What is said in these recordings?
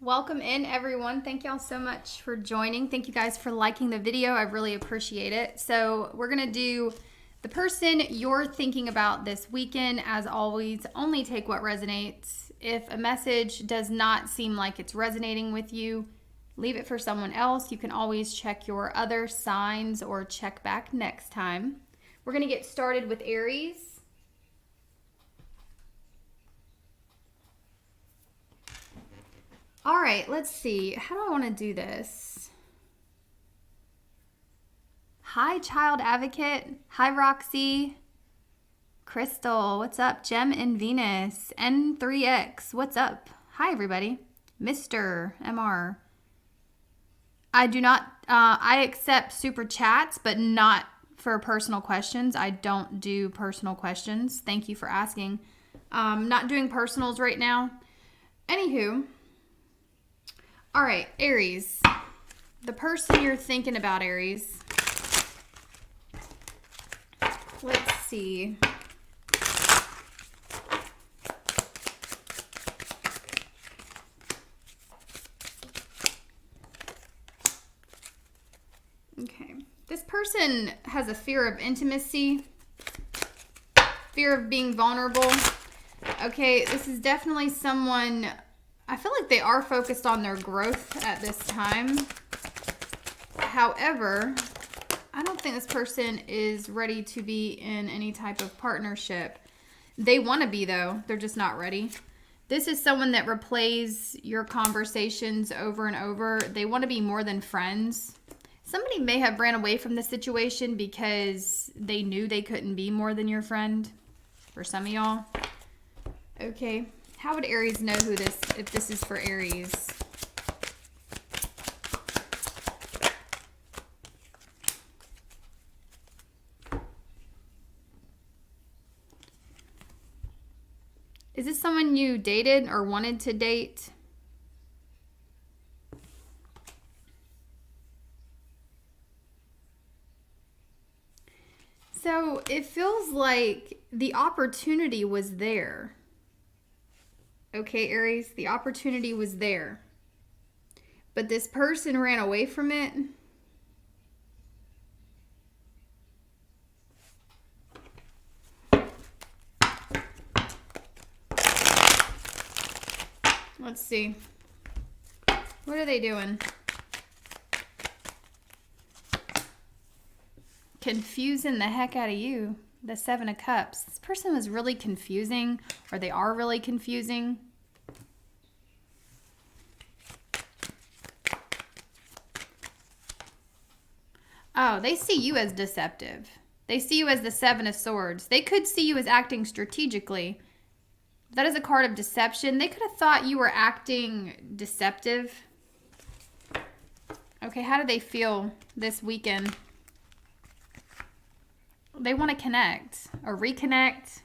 Welcome in, everyone. Thank y'all so much for joining. Thank you guys for liking the video. I really appreciate it. So we're going to do the person you're thinking about this weekend. As always, only take what resonates. If a message does not seem like it's resonating with you, leave it for someone else. You can always check your other signs or check back next time. We're going to get started with Aries. All right, let's see. How do I want to do this? Hi, Child Advocate. Hi, Roxy. Crystal, what's up? Gem and Venus. N3X, what's up? Hi, everybody. Mr. MR. I do not, I accept super chats, but not for personal questions. I don't do personal questions. Thank you for asking. Not doing personals right now. Anywho. All right, Aries, the person you're thinking about, Aries. Let's see. Okay, this person has a fear of intimacy, fear of being vulnerable. Okay, this is definitely someone... I feel like they are focused on their growth at this time. However, I don't think this person is ready to be in any type of partnership. They want to be, though. They're just not ready. This is someone that replays your conversations over and over. They want to be more than friends. Somebody may have ran away from the situation because they knew they couldn't be more than your friend. For some of y'all. Okay. How would Aries know if this is for Aries? Is this someone you dated or wanted to date? So it feels like the opportunity was there. Okay, Aries, the opportunity was there. But this person ran away from it. Let's see. What are they doing? Confusing the heck out of you. The Seven of Cups. This person was really confusing, or they are really confusing. Oh, they see you as deceptive. They see you as the Seven of Swords. They could see you as acting strategically. That is a card of deception. They could have thought you were acting deceptive. Okay, how do they feel this weekend? They want to connect or reconnect.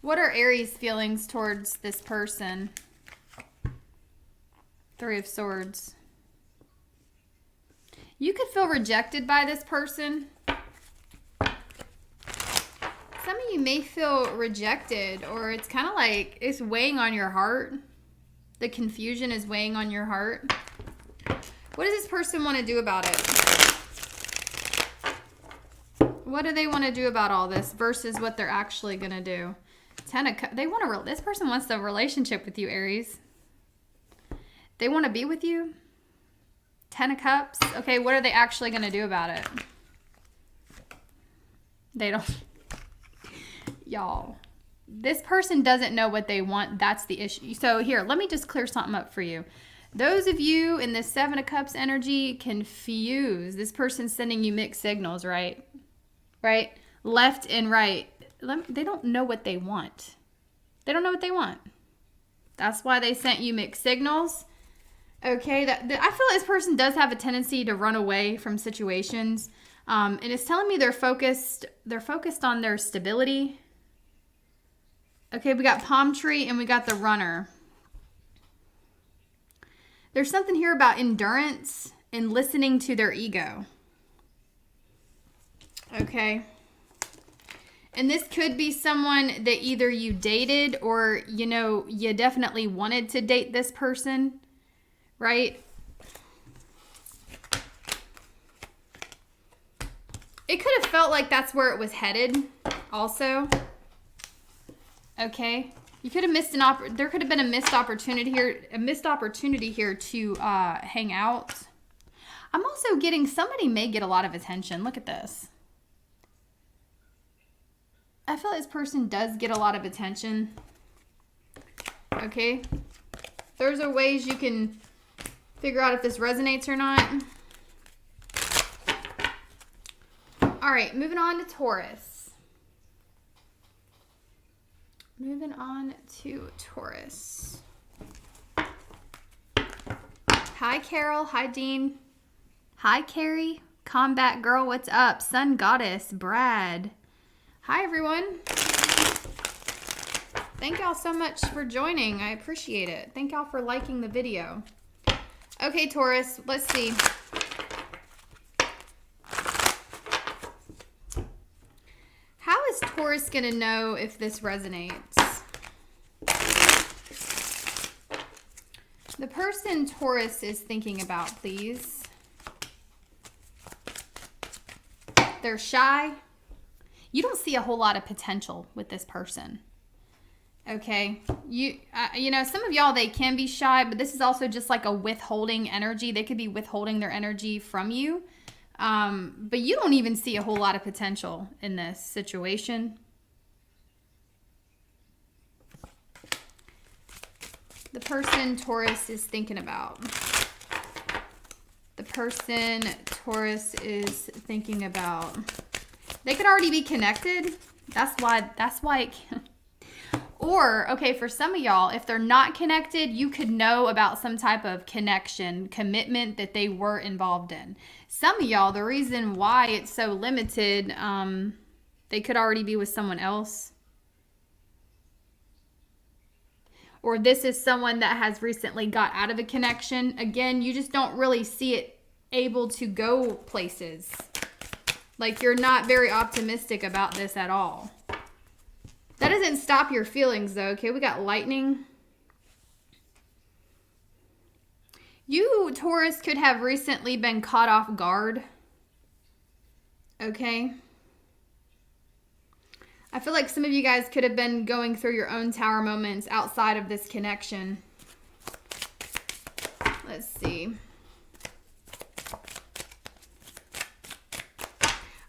What are Aries' feelings towards this person? Three of Swords. You could feel rejected by this person. Some of you may feel rejected, or it's kind of like it's weighing on your heart. The confusion is weighing on your heart. What does this person want to do about it? What do they want to do about all this versus what they're actually going to do? This person wants a relationship with you, Aries. They want to be with you. 10 of Cups. Okay, what are they actually going to do about it? They don't. Y'all. This person doesn't know what they want. That's the issue. So here, let me just clear something up for you. Those of you in this Seven of Cups energy confused. This person's sending you mixed signals, right? Right? Left and right. They don't know what they want. They don't know what they want. That's why they sent you mixed signals. Okay, I feel like this person does have a tendency to run away from situations. And it's telling me they're focused on their stability. Okay, we got Palm Tree and we got the Runner. There's something here about endurance and listening to their ego. Okay. And this could be someone that either you dated or, you know, you definitely wanted to date this person, right? It could have felt like that's where it was headed also. Okay. You could have missed there could have been a missed opportunity here to hang out. I'm also getting, somebody may get a lot of attention. Look at this. I feel like this person does get a lot of attention. Okay. There's a ways you can figure out if this resonates or not. All right, moving on to Taurus. Moving on to Taurus. Hi, Carol. Hi, Dean. Hi, Carrie. Combat Girl, what's up? Sun Goddess, Brad. Hi, everyone. Thank y'all so much for joining. I appreciate it. Thank y'all for liking the video. Okay, Taurus, let's see. How is Taurus going to know if this resonates? The person Taurus is thinking about, please. They're shy. You don't see a whole lot of potential with this person. Okay. You know, some of y'all, they can be shy, but this is also just like a withholding energy. They could be withholding their energy from you. But you don't even see a whole lot of potential in this situation. The person Taurus is thinking about. The person Taurus is thinking about. They could already be connected. That's why it can. Or, okay, for some of y'all, if they're not connected, you could know about some type of connection, commitment that they were involved in. Some of y'all, the reason why it's so limited, they could already be with someone else. Or this is someone that has recently got out of a connection. Again, you just don't really see it able to go places. Like, you're not very optimistic about this at all. That doesn't stop your feelings, though. Okay, we got lightning. You, Taurus, could have recently been caught off guard. Okay. I feel like some of you guys could have been going through your own tower moments outside of this connection. Let's see.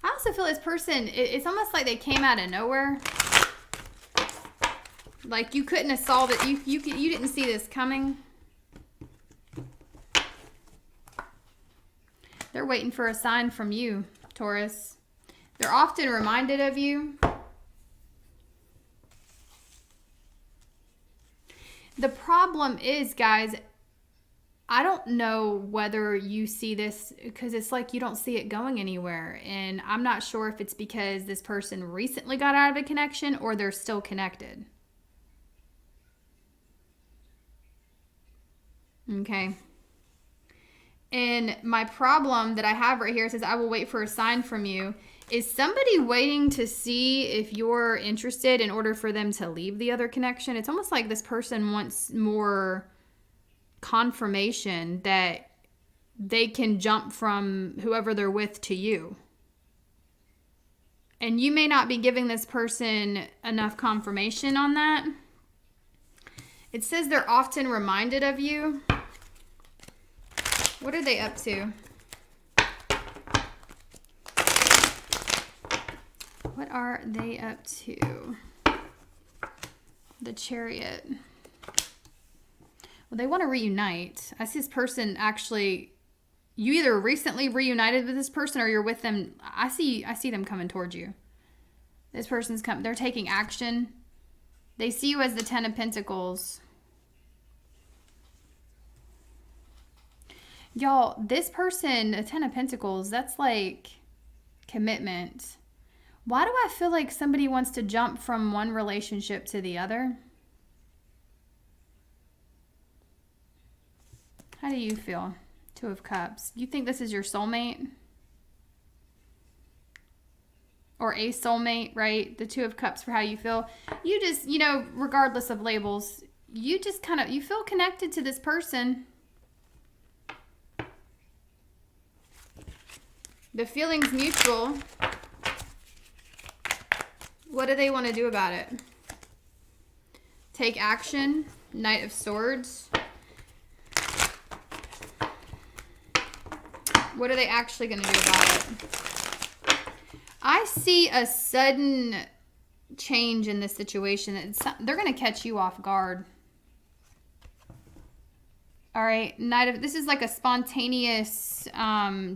I also feel this person, it's almost like they came out of nowhere. Like you couldn't have solved it. You didn't see this coming. They're waiting for a sign from you, Taurus. They're often reminded of you. The problem is, guys, I don't know whether you see this because it's like you don't see it going anywhere. And I'm not sure if it's because this person recently got out of a connection or they're still connected. Okay. And my problem that I have right here says, I will wait for a sign from you. Is somebody waiting to see if you're interested in order for them to leave the other connection? It's almost like this person wants more confirmation that they can jump from whoever they're with to you. And you may not be giving this person enough confirmation on that. It says they're often reminded of you. What are they up to? What are they up to? The Chariot. Well, they want to reunite. I see this person actually, you either recently reunited with this person or you're with them. I see them coming towards you. This person's coming. They're taking action. They see you as the Ten of Pentacles. Y'all, this person, the Ten of Pentacles, that's like commitment. Why do I feel like somebody wants to jump from one relationship to the other? How do you feel? Two of Cups. You think this is your soulmate? or a soulmate, right? The Two of Cups for how you feel. You just, you know, regardless of labels, you just kind of, you feel connected to this person. The feeling's mutual. What do they want to do about it? Take action. Knight of Swords. What are they actually going to do about it? I see a sudden change in this situation. They're going to catch you off guard. All right, this is like a spontaneous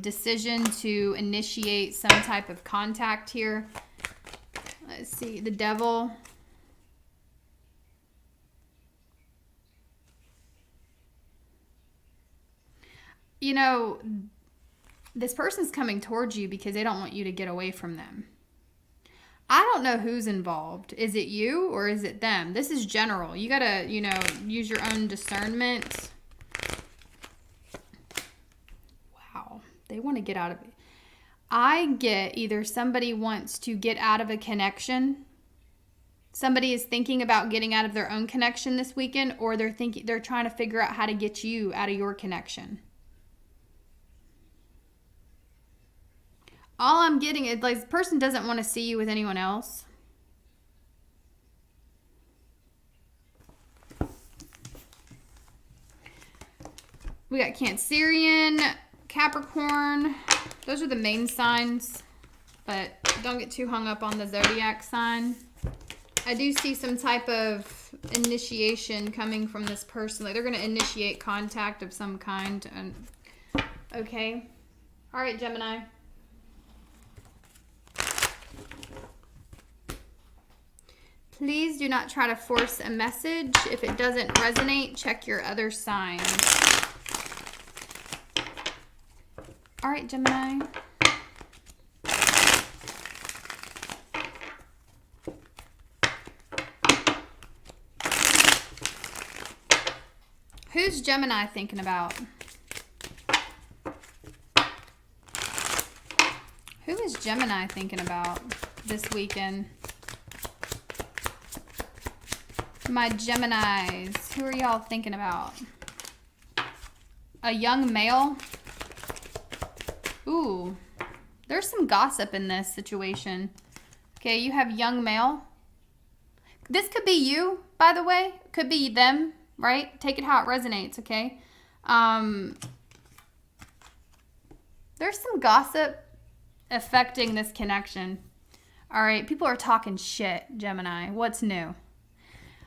decision to initiate some type of contact here. Let's see, the Devil. You know, this person's coming towards you because they don't want you to get away from them. I don't know who's involved. Is it you or is it them? This is general. You gotta, you know, use your own discernment. Wow. They want to get out of it. I get either somebody wants to get out of a connection. Somebody is thinking about getting out of their own connection this weekend, or they're trying to figure out how to get you out of your connection. All I'm getting is like, this person doesn't want to see you with anyone else. We got Cancerian, Capricorn. Those are the main signs, but don't get too hung up on the zodiac sign. I do see some type of initiation coming from this person. Like they're going to initiate contact of some kind. And okay. All right, Gemini. Please do not try to force a message. If it doesn't resonate, check your other signs. All right, Gemini. Who's Gemini thinking about? Who is Gemini thinking about this weekend? My Geminis, who are y'all thinking about? A young male? Ooh, there's some gossip in this situation. Okay, you have young male. This could be you, by the way. Could be them, right? Take it how it resonates, okay? There's some gossip affecting this connection. All right, people are talking shit, Gemini. What's new?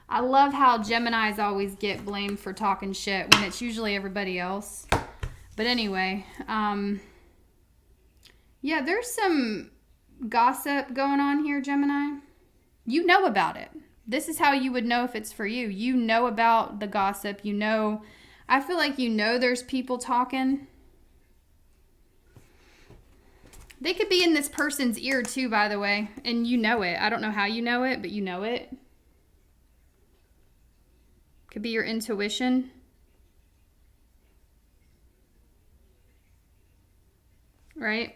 I love how Geminis always get blamed for talking shit when it's usually everybody else. But anyway, yeah, there's some gossip going on here, Gemini. You know about it. This is how you would know if it's for you. You know about the gossip. You know, I feel like you know there's people talking. They could be in this person's ear too, by the way, and you know it. I don't know how you know it, but you know it. Could be your intuition. Right?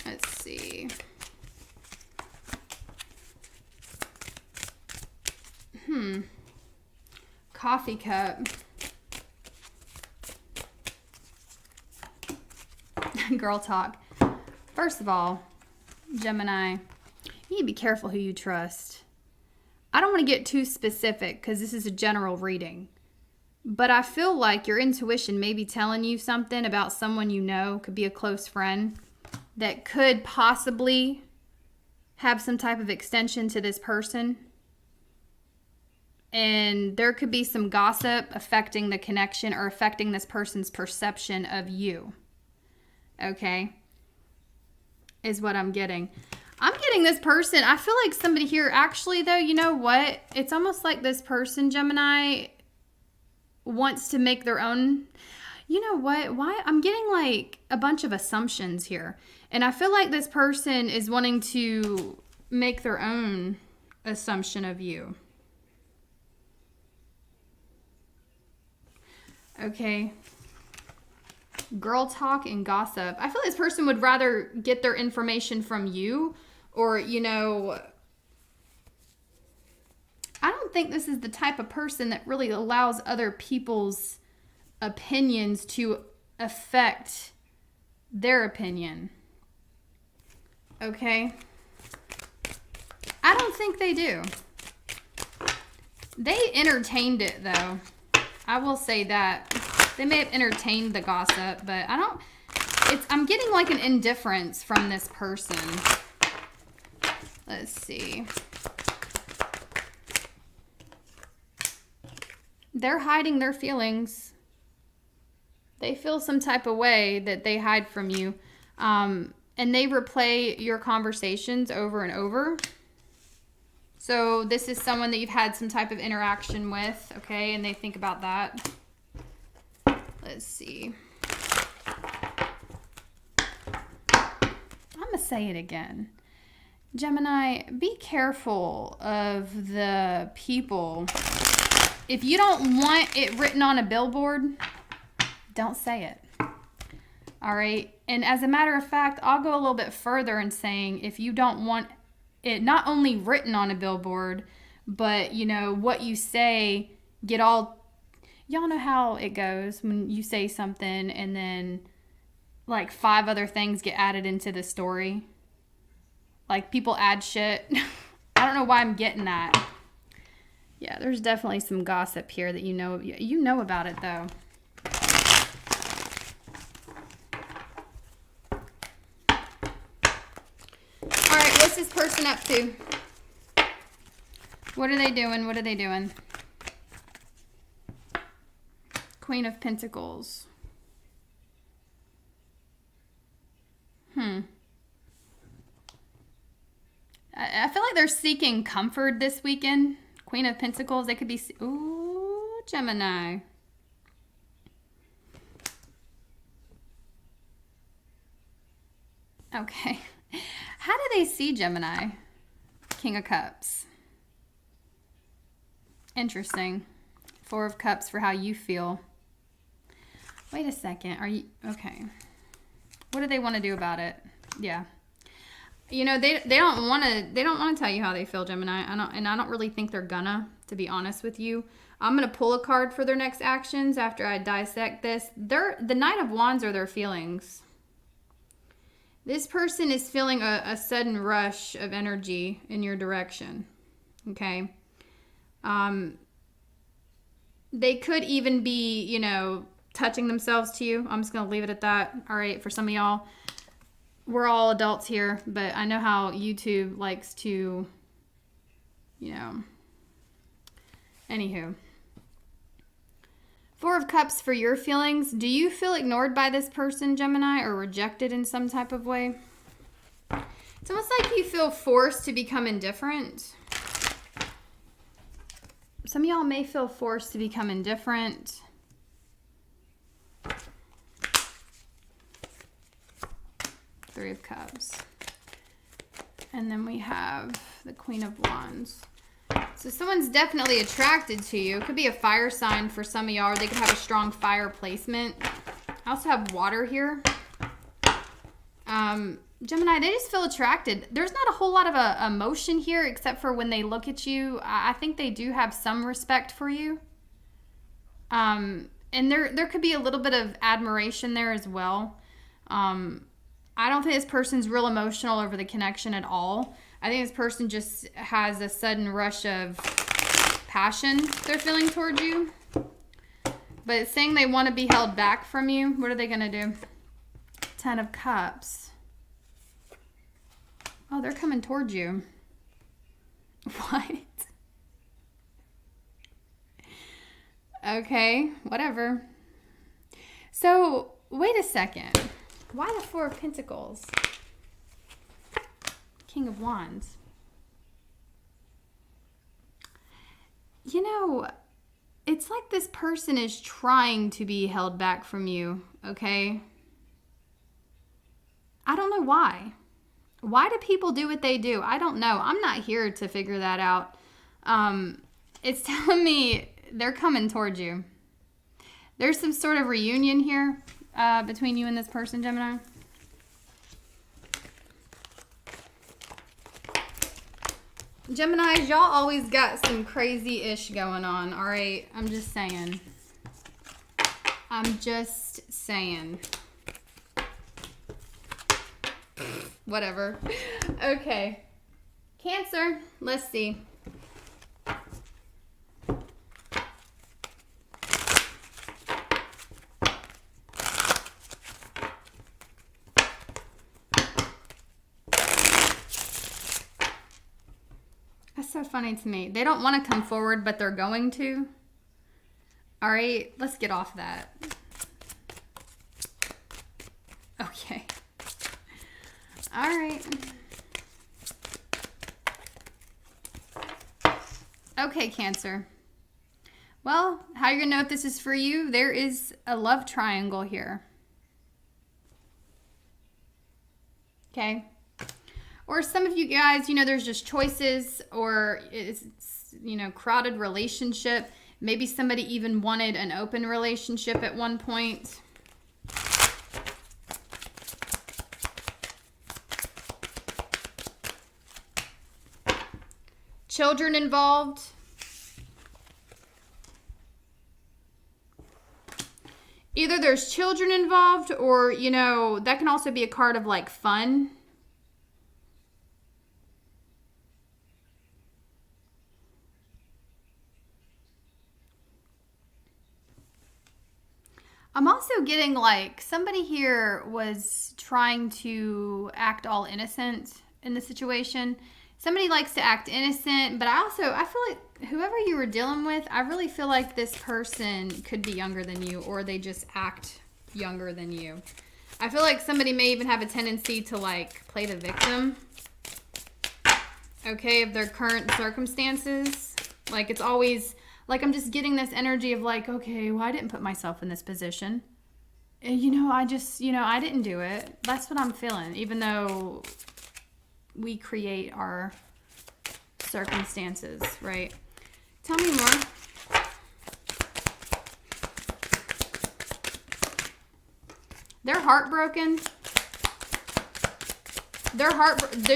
Let's see. Coffee cup. Girl talk. First of all, Gemini, you need to be careful who you trust. I don't want to get too specific because this is a general reading. But I feel like your intuition may be telling you something about someone you know, could be a close friend, that could possibly have some type of extension to this person. And there could be some gossip affecting the connection or affecting this person's perception of you. Okay? Is what I'm getting. I'm getting this person. I feel like somebody here, actually, though, you know what? It's almost like this person, Gemini, wants to make their own. You know what? Why? I'm getting like a bunch of assumptions here. And I feel like this person is wanting to make their own assumption of you. Okay. Girl talk and gossip. I feel like this person would rather get their information from you, or, you know, I don't think this is the type of person that really allows other people's opinions to affect their opinion. Okay? I don't think they do. They entertained it, though. I will say that. They may have entertained the gossip, but I'm getting like an indifference from this person. Let's see. They're hiding their feelings. They feel some type of way that they hide from you. And they replay your conversations over and over. So this is someone that you've had some type of interaction with, okay? And they think about that. Let's see. I'm going to say it again. Gemini, be careful of the people. If you don't want it written on a billboard, don't say it. All right? And as a matter of fact, I'll go a little bit further in saying if you don't want it not only written on a billboard, but, you know, what you say get all... Y'all know how it goes when you say something and then like 5 other things get added into the story. Like people add shit. I don't know why I'm getting that. Yeah, there's definitely some gossip here that you know about it though. All right, what's this person up to? What are they doing? What are they doing? Queen of Pentacles. I feel like they're seeking comfort this weekend. Queen of Pentacles. They could be... Ooh, Gemini. Okay. How do they see Gemini? King of Cups. Interesting. 4 of Cups for how you feel. Wait a second. Are you... Okay. What do they want to do about it? Yeah. You know, they don't want to tell you how they feel, Gemini. I don't really think they're gonna, to be honest with you. I'm going to pull a card for their next actions after I dissect this. The Knight of Wands are their feelings. This person is feeling a sudden rush of energy in your direction. Okay? They could even be, you know, touching themselves to you. I'm just going to leave it at that. All right, for some of y'all, we're all adults here, but I know how YouTube likes to, you know. Anywho. 4 of Cups for your feelings. Do you feel ignored by this person, Gemini, or rejected in some type of way? It's almost like you feel forced to become indifferent. Some of y'all may feel forced to become indifferent. 3 of Cups. And then we have the Queen of Wands. So someone's definitely attracted to you. It could be a fire sign for some of y'all, or they could have a strong fire placement. I also have water here. Gemini, they just feel attracted. There's not a whole lot of emotion here, except for when they look at you. I think they do have some respect for you. And there could be a little bit of admiration there as well. I don't think this person's real emotional over the connection at all. I think this person just has a sudden rush of passion they're feeling towards you. But it's saying they want to be held back from you. What are they going to do? 10 of Cups. Oh, they're coming towards you. What? Okay, whatever. So, wait a second. Why the 4 of Pentacles? King of Wands. You know, it's like this person is trying to be held back from you, okay? I don't know why. Why do people do what they do? I don't know. I'm not here to figure that out. It's telling me they're coming towards you. There's some sort of reunion here between you and this person, Gemini. Geminis, y'all always got some crazy-ish going on, all right? I'm just saying. I'm just saying. Whatever. Okay. Cancer, let's see. That's so funny to me. They don't want to come forward, but they're going to. All right, let's get off that. Okay. All right. Okay, Cancer. Well, how you're going to know if this is for you? There is a love triangle here. Okay. Or some of you guys, you know, there's just choices, or it's, you know, crowded relationship. Maybe somebody even wanted an open relationship at one point. Children involved. Either there's children involved, or, you know, that can also be a card of like fun. I'm also getting like somebody here was trying to act all innocent in the situation. Somebody likes to act innocent, but I feel like whoever you were dealing with, I really feel like this person could be younger than you, or they just act younger than you. I feel like somebody may even have a tendency to like play the victim, okay, of their current circumstances. Like it's always, like I'm just getting this energy of like, okay, well I didn't put myself in this position. And, you know, I didn't do it. That's what I'm feeling, even though we create our circumstances, right? Tell me more. They're heartbroken.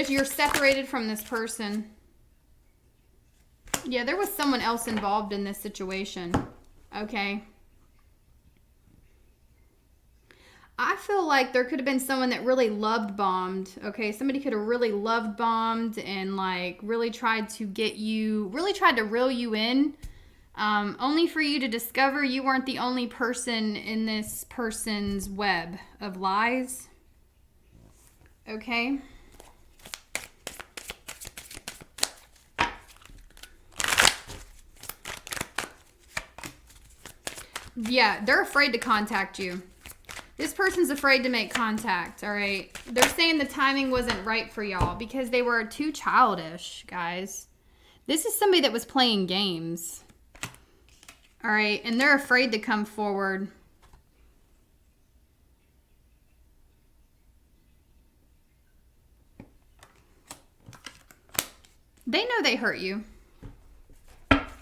You're separated from this person. Yeah, there was someone else involved in this situation. Okay. I feel like there could have been someone that really loved bombed. Okay, somebody could have really loved bombed and like really tried to get you, really tried to reel you in, only for you to discover you weren't the only person in this person's web of lies. Okay. Yeah, they're afraid to contact you. This person's afraid to make contact, all right? They're saying the timing wasn't right for y'all because they were too childish, guys. This is somebody that was playing games, all right? And they're afraid to come forward. They know they hurt you.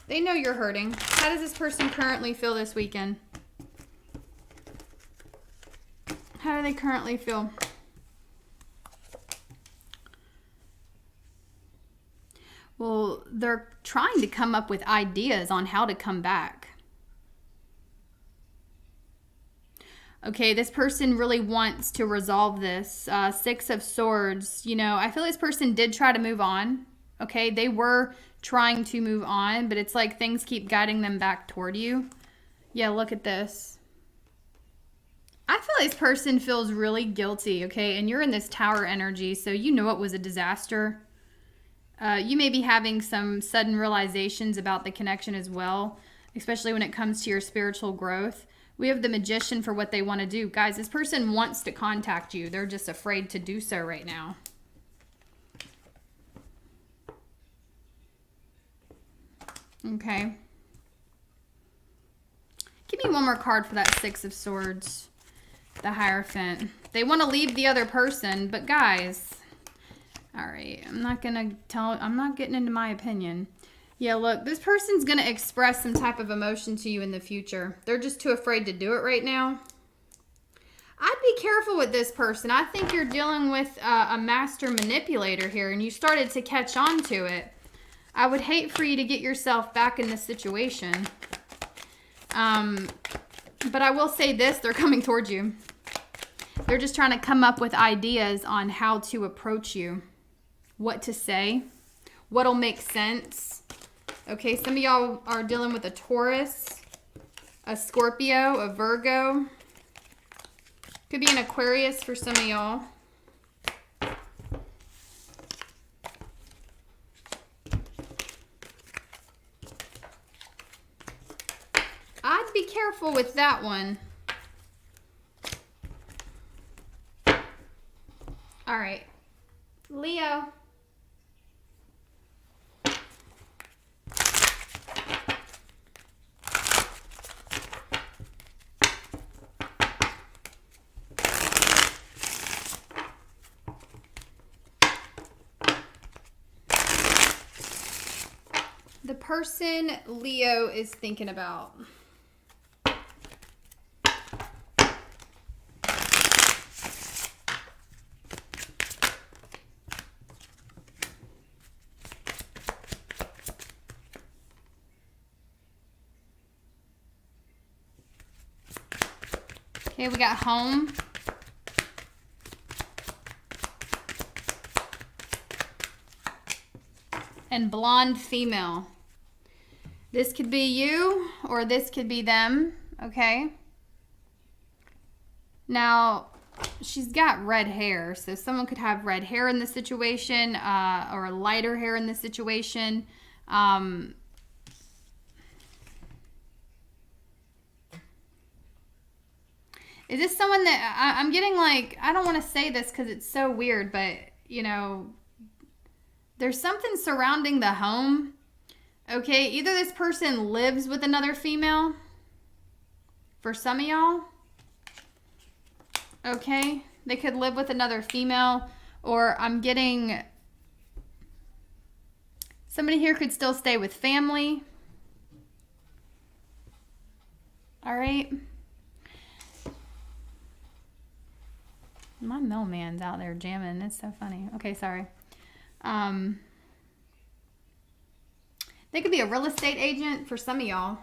They know you're hurting. How does this person currently feel this weekend? How do they currently feel? Well, they're trying to come up with ideas on how to come back. Okay, this person really wants to resolve this. Six of Swords. You know, I feel this person did try to move on. Okay, they were trying to move on, but it's like things keep guiding them back toward you. Yeah, look at this. I feel this person feels really guilty, okay? And you're in this Tower energy, so you know it was a disaster. You may be having some sudden realizations about the connection as well, especially when it comes to your spiritual growth. We have the Magician for what they want to do. Guys, this person wants to contact you. They're just afraid to do so right now. Okay. Give me one more card for that Six of Swords. The Hierophant. They want to leave the other person, but guys, all right, I'm not getting into my opinion. Yeah, look, this person's going to express some type of emotion to you in the future. They're just too afraid to do it right now. I'd be careful with this person. I think you're dealing with a master manipulator here, and you started to catch on to it. I would hate for you to get yourself back in this situation. But I will say this, they're coming towards you. They're just trying to come up with ideas on how to approach you, what to say, what'll make sense. Okay, some of y'all are dealing with a Taurus, a Scorpio, a Virgo. Could be an Aquarius for some of y'all. I'd be careful with that one. All right, Leo. The person Leo is thinking about. Okay, we got home. And blonde female. This could be you or this could be them, okay? Now, she's got red hair, so someone could have red hair in this situation or lighter hair in this situation. Is this someone that I'm getting like, I don't want to say this because it's so weird, but you know, there's something surrounding the home. Okay, either this person lives with another female for some of y'all. Okay, they could live with another female, or I'm getting somebody here could still stay with family. All right. My mailman's out there jamming. It's so funny. Okay, sorry. They could be a real estate agent for some of y'all.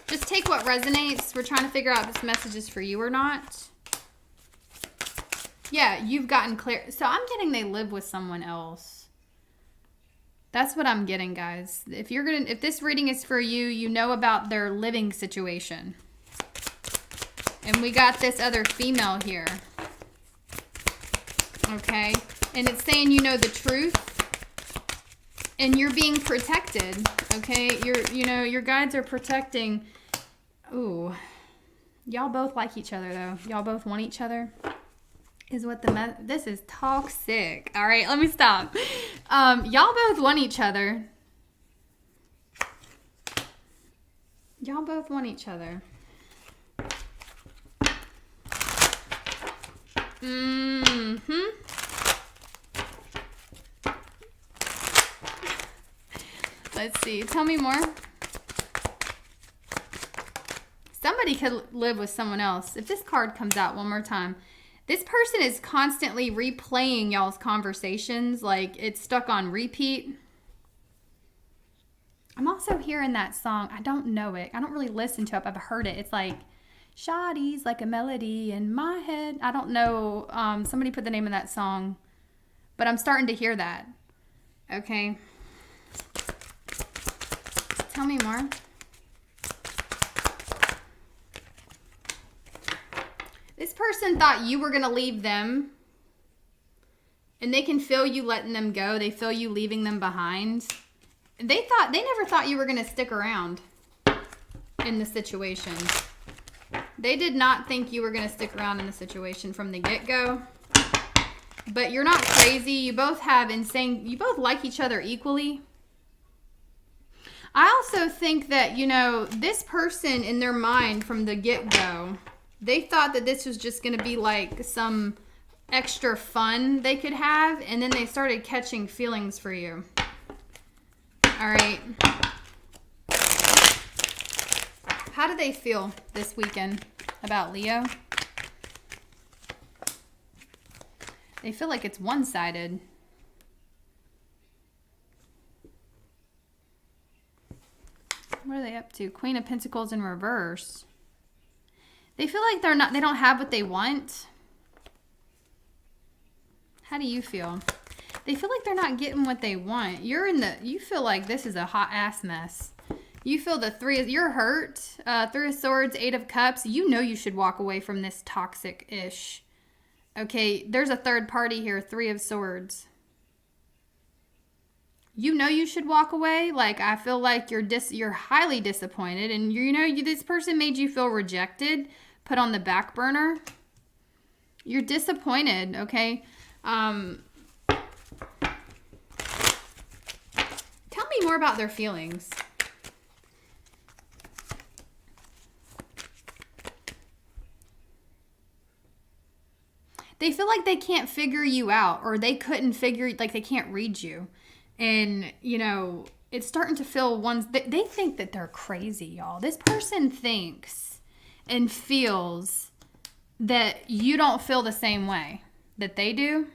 Just take what resonates. We're trying to figure out if this message is for you or not. Yeah, you've gotten clear. So I'm getting they live with someone else. That's what I'm getting, guys. If this reading is for you, you know about their living situation. And we got this other female here. Okay. And it's saying you know the truth. And you're being protected. Okay. Your guides are protecting. Ooh. Y'all both like each other though. Y'all both want each other. Is what this is toxic. All right, let me stop. Y'all both want each other. Y'all both want each other. Let's see. Tell me more. Somebody could live with someone else. If this card comes out one more time, this person is constantly replaying y'all's conversations. Like it's stuck on repeat. I'm also hearing that song. I don't know it. I don't really listen to it. I've heard it. It's like Shoddy's like a melody in my head. I don't know. Somebody put the name of that song, but I'm starting to hear that. Okay. Tell me more. This person thought you were going to leave them, and they can feel you letting them go. They feel you leaving them behind. They never thought you were going to stick around in the situation. They did not think you were going to stick around in the situation from the get-go. But you're not crazy. You both like each other equally. I also think that, this person in their mind from the get-go, they thought that this was just going to be like some extra fun they could have, and then they started catching feelings for you. All right. How do they feel this weekend about Leo? They feel like it's one-sided. What are they up to? Queen of Pentacles in reverse. They feel like they don't have what they want. How do you feel? They feel like they're not getting what they want. You feel like this is a hot ass mess. You feel you're hurt. 3 of Swords, 8 of Cups. You know you should walk away from this toxic-ish. Okay, there's a third party here, 3 of Swords. You know you should walk away. Like, I feel like you're highly disappointed, and this person made you feel rejected, put on the back burner. You're disappointed, okay? Tell me more about their feelings. They feel like they can't figure you out, or they couldn't like they can't read you. And, it's starting to feel they think that they're crazy, y'all. This person thinks and feels that you don't feel the same way that they do.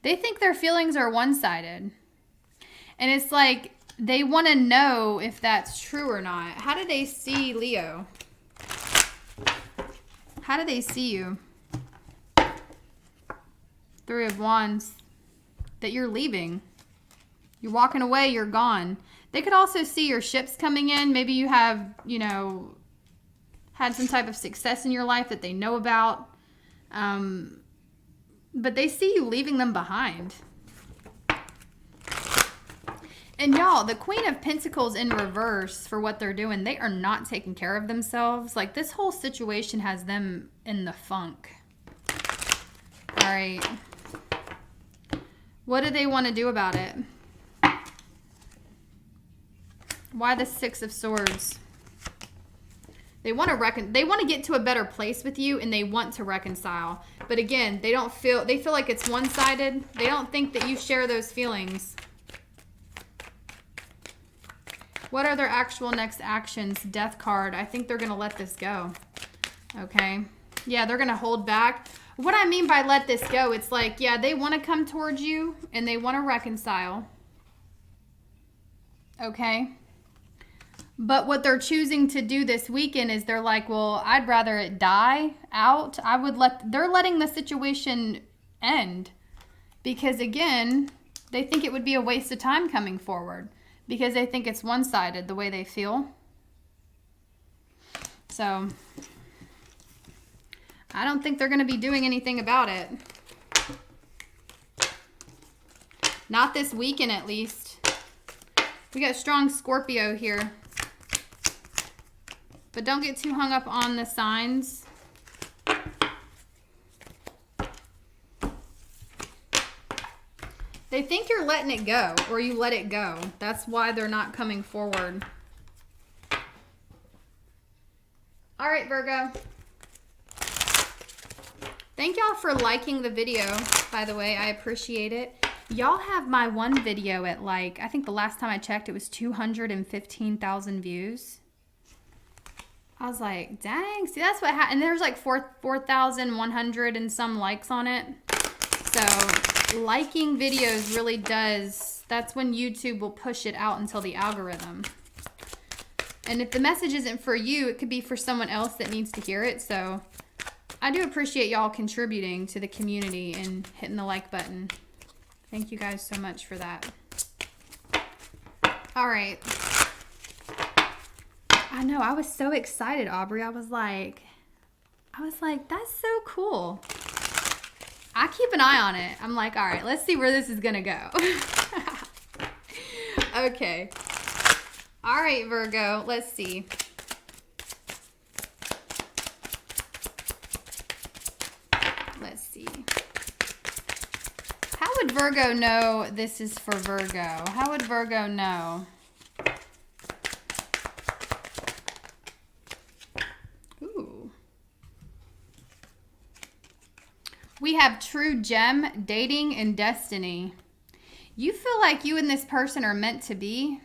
They think their feelings are one-sided. And it's like they want to know if that's true or not. How do they see Leo? How do they see you? 3 of Wands. That you're leaving. You're walking away. You're gone. They could also see your ships coming in. Maybe you have, had some type of success in your life that they know about. But they see you leaving them behind. And y'all, the Queen of Pentacles in reverse for what they're doing, they are not taking care of themselves. Like, this whole situation has them in the funk. All right. What do they want to do about it? Why the 6 of Swords? They want to get to a better place with you, and they want to reconcile. But again, they feel like it's one-sided. They don't think that you share those feelings. What are their actual next actions? Death card. I think they're going to let this go. Okay. Yeah, they're going to hold back. What I mean by let this go, it's like, yeah, they want to come towards you and they want to reconcile. Okay. But what they're choosing to do this weekend is they're like, well, I'd rather it die out. They're letting the situation end. Because again, they think it would be a waste of time coming forward. Because they think it's one-sided the way they feel. So, I don't think they're going to be doing anything about it. Not this weekend, at least. We got strong Scorpio here. But don't get too hung up on the signs. They think you're letting it go, or you let it go. That's why they're not coming forward. All right, Virgo. Thank y'all for liking the video, by the way. I appreciate it. Y'all have my one video at I think the last time I checked, it was 215,000 views. I was like, dang. See, that's what happened. And there's 4,100 and some likes on it. So, liking videos really does, that's when YouTube will push it out until the algorithm. And if the message isn't for you, it could be for someone else that needs to hear it. So, I do appreciate y'all contributing to the community and hitting the like button. Thank you guys so much for that. All right. I know, I was so excited, Aubrey. I was like, that's so cool. I keep an eye on it. I'm like, all right, let's see where this is going to go. Okay. All right, Virgo, let's see. Let's see. How would Virgo know this is for Virgo? How would Virgo know? Ooh. We have true gem, dating, and destiny. You feel like you and this person are meant to be.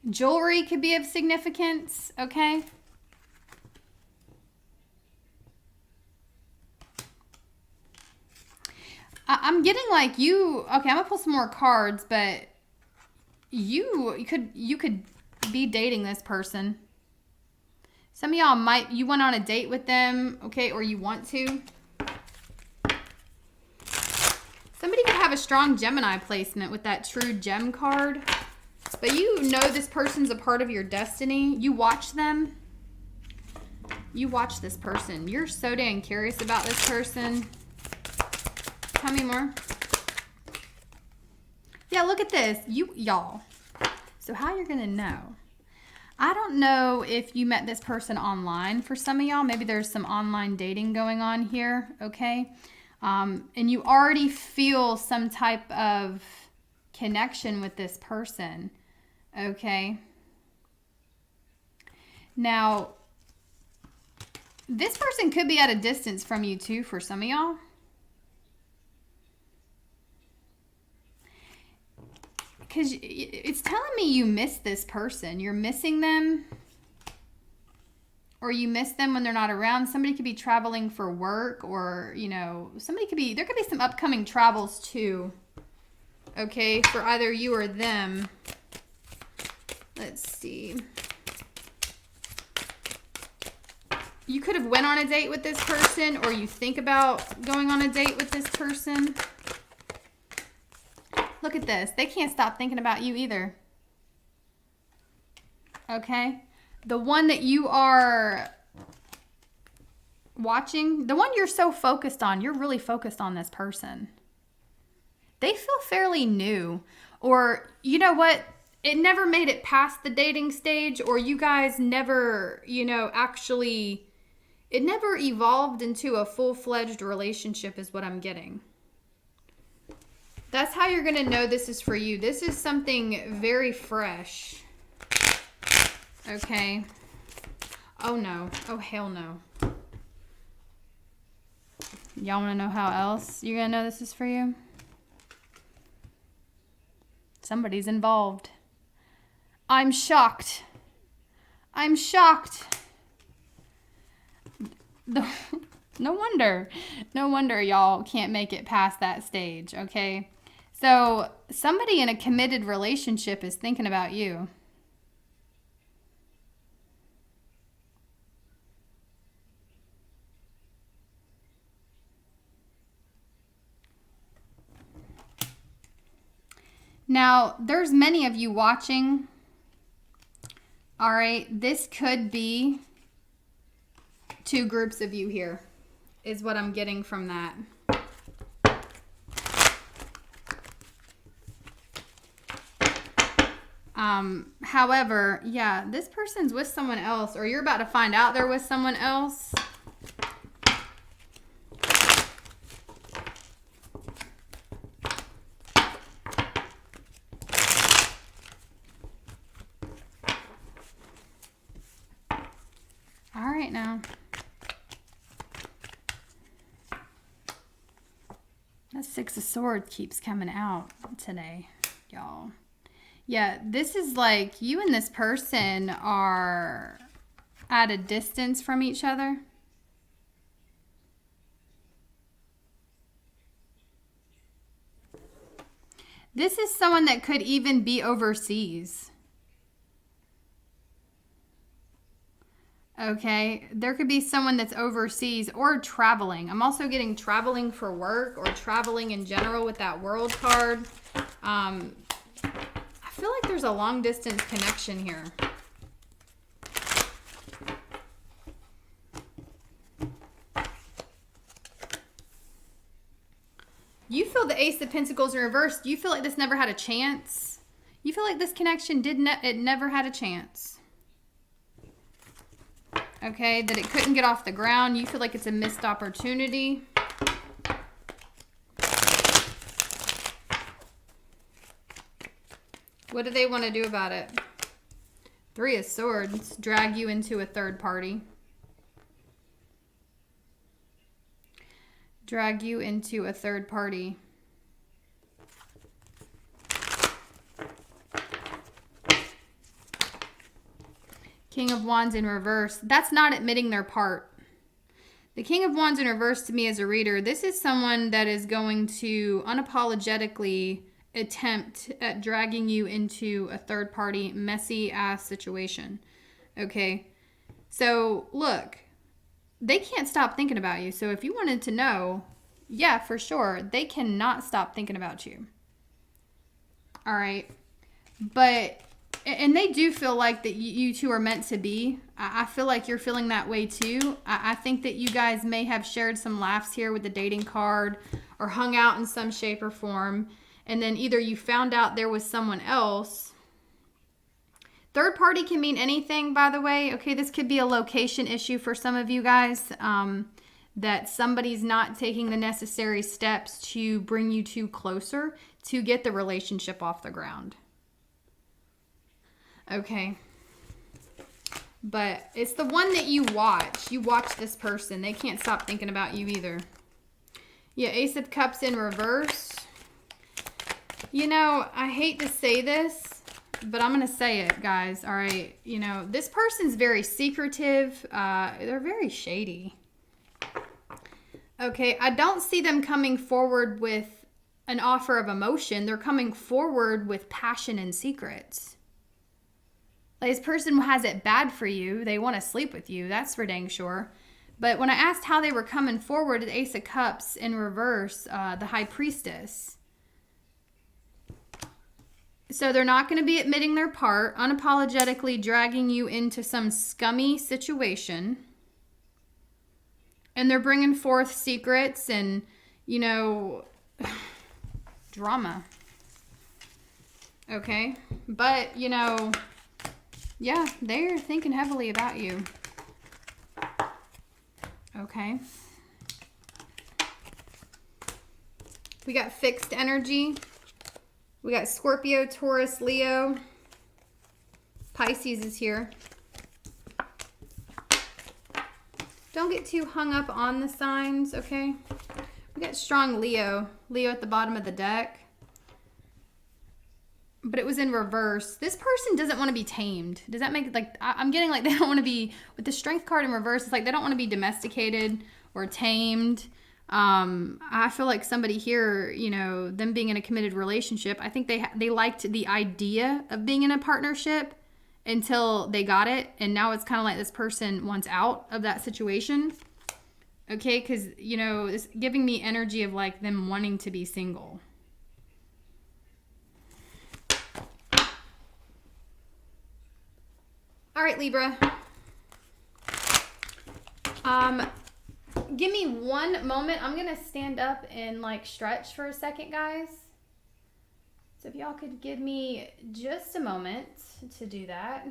Jewelry could be of significance, okay? I'm getting like you, okay, I'm gonna pull some more cards, but you could be dating this person. Some of y'all you went on a date with them, okay, or you want to. Somebody could have a strong Gemini placement with that true gem card. But you know this person's a part of your destiny. You watch them. You watch this person. You're so dang curious about this person. Tell me more. Yeah, look at this. Y'all. So how you're going to know? I don't know if you met this person online for some of y'all. Maybe there's some online dating going on here, okay? And you already feel some type of connection with this person, okay? Now, this person could be at a distance from you too for some of y'all. Because it's telling me you miss this person. You're missing them. Or you miss them when they're not around. Somebody could be traveling for work, or, you know, there could be some upcoming travels too. Okay, for either you or them. Let's see. You could have went on a date with this person, or you think about going on a date with this person. Look at this. They can't stop thinking about you either. Okay? The one that you are watching, the one you're so focused on, you're really focused on this person. They feel fairly new. Or, you know what? It never made it past the dating stage, or you guys never, you know, actually, it never evolved into a full-fledged relationship is what I'm getting. That's how you're going to know this is for you. This is something very fresh. Okay. Oh, no. Oh, hell no. Y'all want to know how else you're going to know this is for you? Somebody's involved. I'm shocked. I'm shocked. No wonder. No wonder y'all can't make it past that stage, okay? So somebody in a committed relationship is thinking about you. Now, there's many of you watching. All right, this could be two groups of you here, is what I'm getting from that. However, yeah, this person's with someone else, or you're about to find out they're with someone else. All right, now. That Six of Swords keeps coming out today, y'all. Yeah, this is like you and this person are at a distance from each other. This is someone that could even be overseas. Okay, there could be someone that's overseas or traveling. I'm also getting traveling for work or traveling in general with that World card. I feel like there's a long distance connection here. You feel the Ace of Pentacles in reverse. You feel like this never had a chance. You feel like this connection it never had a chance. Okay, that it couldn't get off the ground. You feel like it's a missed opportunity. What do they want to do about it? Three of Swords, drag you into a third party. drag you into a third party. King of Wands in reverse. That's not admitting their part. The King of Wands in reverse to me as a reader, this is someone that is going to unapologetically attempt at dragging you into a third party messy ass situation. Okay? So look, they can't stop thinking about you. So if you wanted to know, yeah, for sure, they cannot stop thinking about you. All right. But, and they do feel like that you two are meant to be. I feel like you're feeling that way too. I think that you guys may have shared some laughs here with the dating card or hung out in some shape or form. And then either you found out there was someone else. Third party can mean anything, by the way. Okay, this could be a location issue for some of you guys. That somebody's not taking the necessary steps to bring you two closer to get the relationship off the ground. Okay. But it's the one that you watch. You watch this person. They can't stop thinking about you either. Yeah, Ace of Cups in reverse. You know, I hate to say this, but I'm going to say it, guys. All right. You know, this person's very secretive. They're very shady. Okay, I don't see them coming forward with an offer of emotion. They're coming forward with passion and secrets. Like, this person has it bad for you. They want to sleep with you. That's for dang sure. But when I asked how they were coming forward, the Ace of Cups in reverse, the High Priestess. So they're not going to be admitting their part, unapologetically dragging you into some scummy situation. And they're bringing forth secrets and, you know, drama. Okay? But, you know, yeah, they're thinking heavily about you. Okay? We got fixed energy. We got Scorpio, Taurus, Leo. Pisces is here. Don't get too hung up on the signs, okay? We got strong Leo. Leo at the bottom of the deck. But it was in reverse. This person doesn't want to be tamed. Does that make, like, I'm getting like they don't want to be, with the Strength card in reverse, it's like they don't want to be domesticated or tamed. I feel like somebody here, you know, them being in a committed relationship, I think they liked the idea of being in a partnership until they got it, and now it's kind of like this person wants out of that situation. Okay, because, you know, it's giving me energy of like them wanting to be single. All right, Libra. Give me one moment. I'm going to stand up and like stretch for a second, guys. So if y'all could give me just a moment to do that.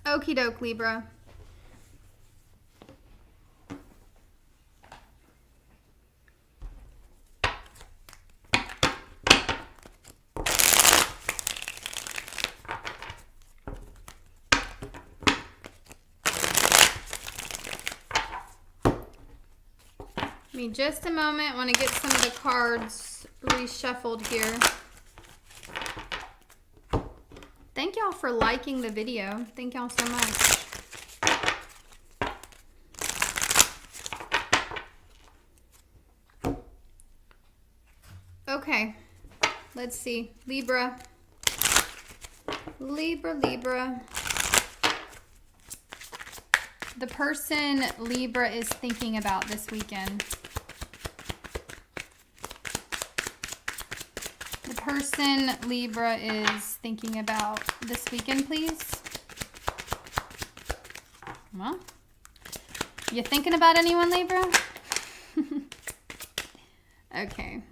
Okie doke, Libra. Give me just a moment. I want to get some of the cards reshuffled here. Thank y'all for liking the video. Thank y'all so much. Okay, let's see. Libra. Libra. The person Libra is thinking about this weekend. The person Libra is thinking about this weekend, please. Well, you thinking about anyone, Libra? Okay.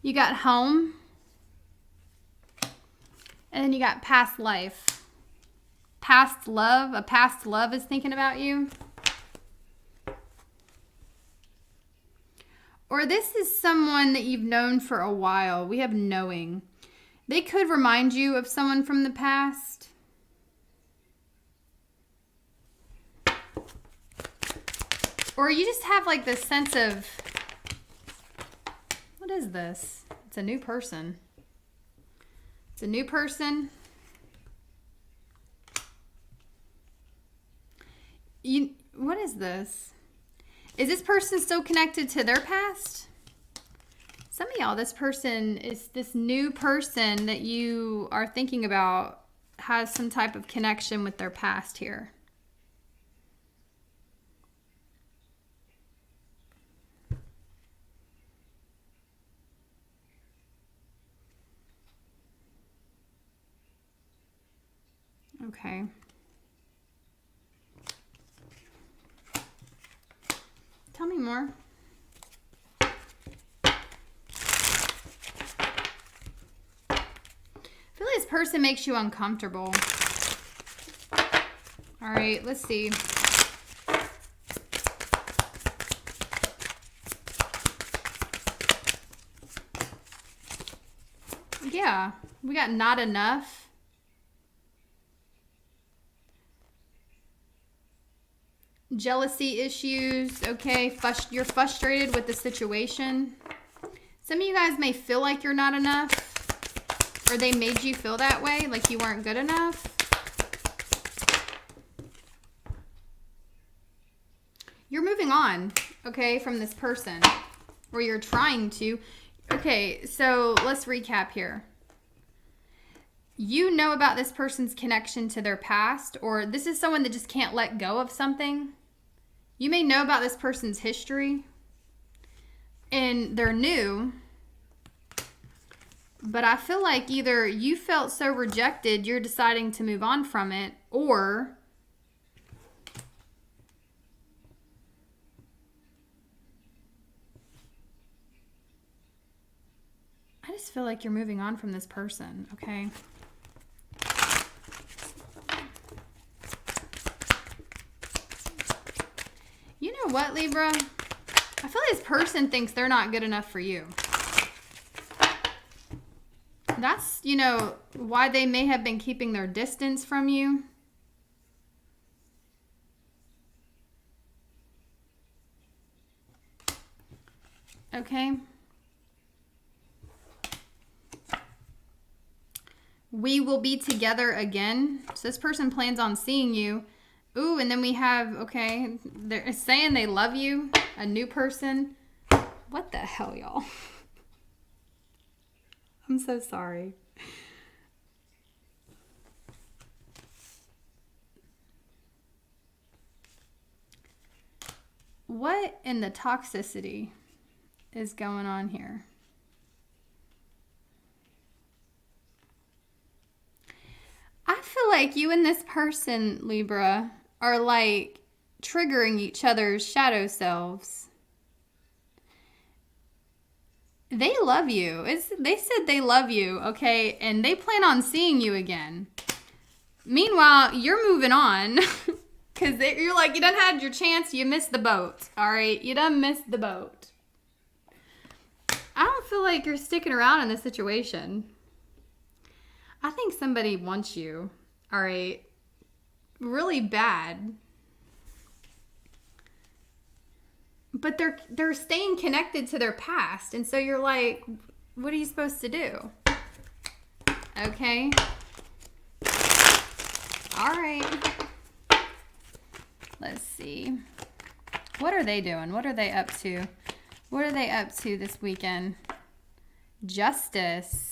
You got home. And then you got past life. Past love. A past love is thinking about you. Or this is someone that you've known for a while. We have knowing. They could remind you of someone from the past. Or you just have like this sense of, what is this? It's a new person. It's a new person. What is this? Is this person still connected to their past? Some of y'all, this person is this new person that you are thinking about has some type of connection with their past here. Okay. Tell me more. I feel like this person makes you uncomfortable. All right, let's see. Yeah, we got not enough. Jealousy issues, okay, you're frustrated with the situation. Some of you guys may feel like you're not enough, or they made you feel that way, like you weren't good enough. You're moving on, okay, from this person, or you're trying to. Okay, so let's recap here. You know about this person's connection to their past, or this is someone that just can't let go of something. You may know about this person's history, and they're new, but I feel like either you felt so rejected, you're deciding to move on from it, or I just feel like you're moving on from this person, okay? You know what, Libra? I feel like this person thinks they're not good enough for you. That's, you know, why they may have been keeping their distance from you. Okay. We will be together again. So this person plans on seeing you. Ooh, and then we have, okay, they're saying they love you, a new person. What the hell, y'all? I'm so sorry. What in the toxicity is going on here? I feel like you and this person, Libra, are like triggering each other's shadow selves. They love you. They said they love you, okay? And they plan on seeing you again. Meanwhile, you're moving on. Because you're like, you done had your chance. You missed the boat. All right? You done missed the boat. I don't feel like you're sticking around in this situation. I think somebody wants you. All right? really bad. But they're staying connected to their past. And so you're like, what are you supposed to do? Okay. All right. Let's see. What are they doing? What are they up to? What are they up to this weekend? Justice.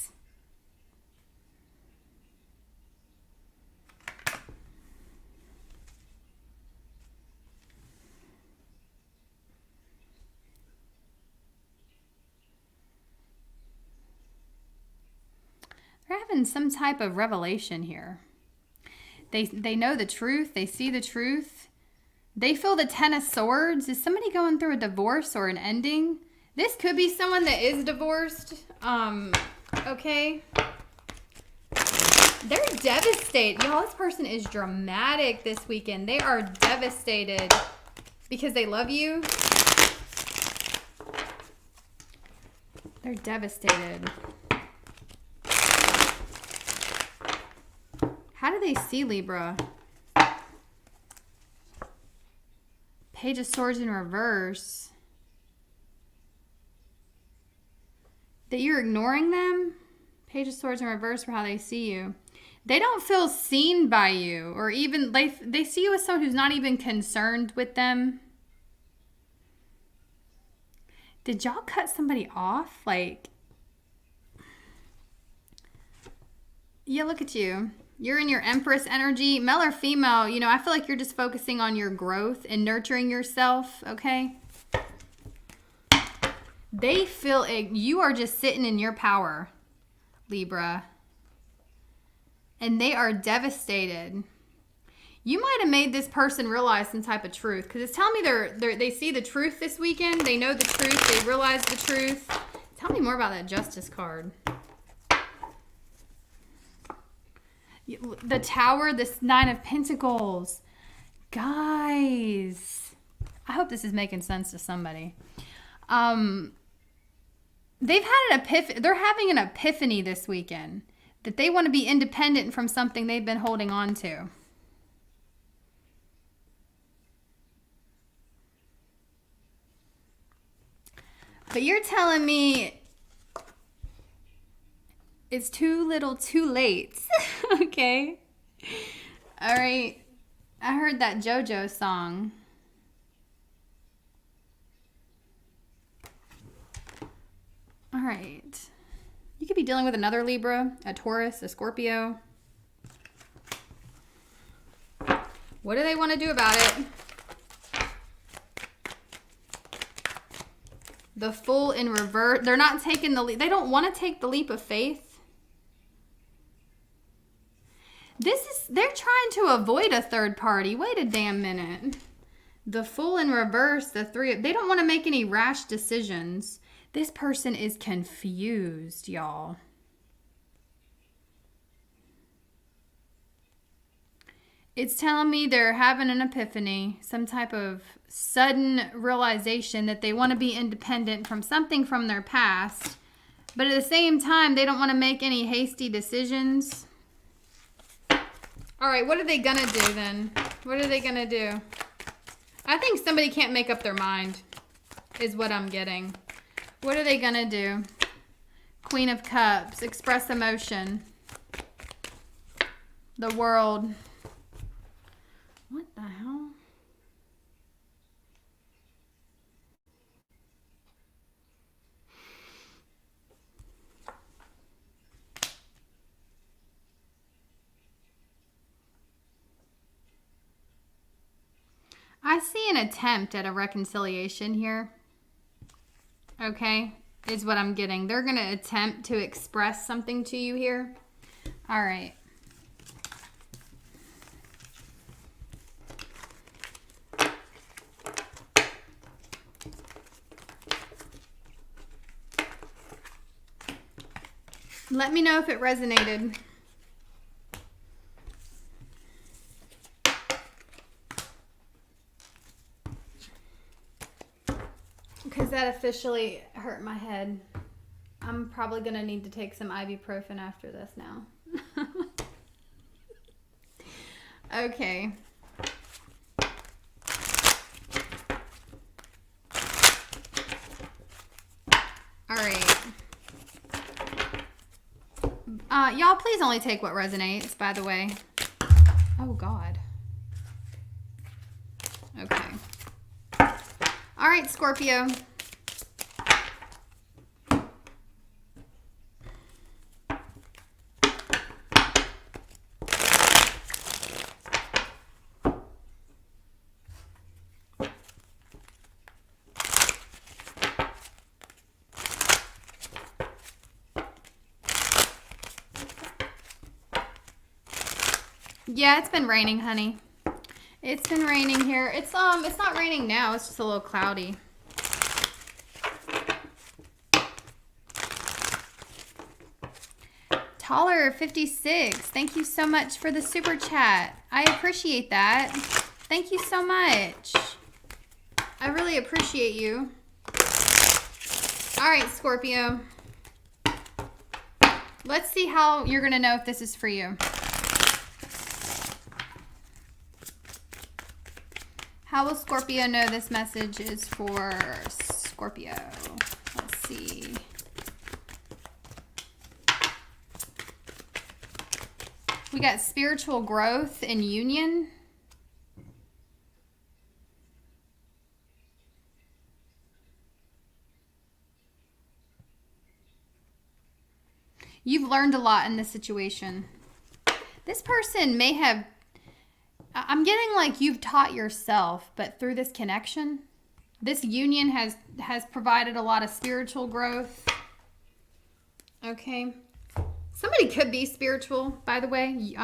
They're having some type of revelation here. They know the truth. They see the truth. They feel the Ten of Swords. Is somebody going through a divorce or an ending? This could be someone that is divorced. Okay. They're devastated. Y'all, this person is dramatic this weekend. They are devastated because they love you. They're devastated. How do they see Libra? Page of Swords in reverse. That you're ignoring them? Page of Swords in reverse for how they see you. They don't feel seen by you, or even they see you as someone who's not even concerned with them. Did y'all cut somebody off? Like, yeah, look at you. You're in your Empress energy. Male or female, you know, I feel like you're just focusing on your growth and nurturing yourself, okay? They feel you are just sitting in your power, Libra. And they are devastated. You might have made this person realize some type of truth, because it's telling me they see the truth this weekend. They know the truth. They realize the truth. Tell me more about that Justice card. The Tower, this Nine of Pentacles. Guys, I hope this is making sense to somebody. They've had an epiphany. They're having an epiphany this weekend that they want to be independent from something they've been holding on to. But you're telling me it's too little too late. Okay. All right. I heard that JoJo song. All right. You could be dealing with another Libra, a Taurus, a Scorpio. What do they want to do about it? The Fool in reverse. They're not taking the leap. They don't want to take the leap of faith. They're trying to avoid a third party. Wait a damn minute. The Fool in reverse, the Three. They don't want to make any rash decisions. This person is confused, y'all. It's telling me they're having an epiphany, some type of sudden realization that they want to be independent from something from their past, but at the same time, they don't want to make any hasty decisions. All right, what are they going to do then? What are they going to do? I think somebody can't make up their mind, is what I'm getting. What are they going to do? Queen of Cups, express emotion. The World. What the hell? I see an attempt at a reconciliation here. Okay, is what I'm getting. They're going to attempt to express something to you here. All right. Let me know if it resonated. Because that officially hurt my head. I'm probably going to need to take some ibuprofen after this now. Okay. All right. Y'all, please only take what resonates, by the way. Oh, God. Okay. All right, Scorpio. Yeah, it's been raining, honey. It's been raining here. It's not raining now. It's just a little cloudy. Taller 56. Thank you so much for the super chat. I appreciate that. Thank you so much. I really appreciate you. All right, Scorpio. Let's see how you're going to know if this is for you. How will Scorpio know this message is for Scorpio? Let's see. We got spiritual growth and union. You've learned a lot in this situation. This person may have, I'm getting like you've taught yourself, but through this connection, this union has provided a lot of spiritual growth. Okay. Somebody could be spiritual, by the way.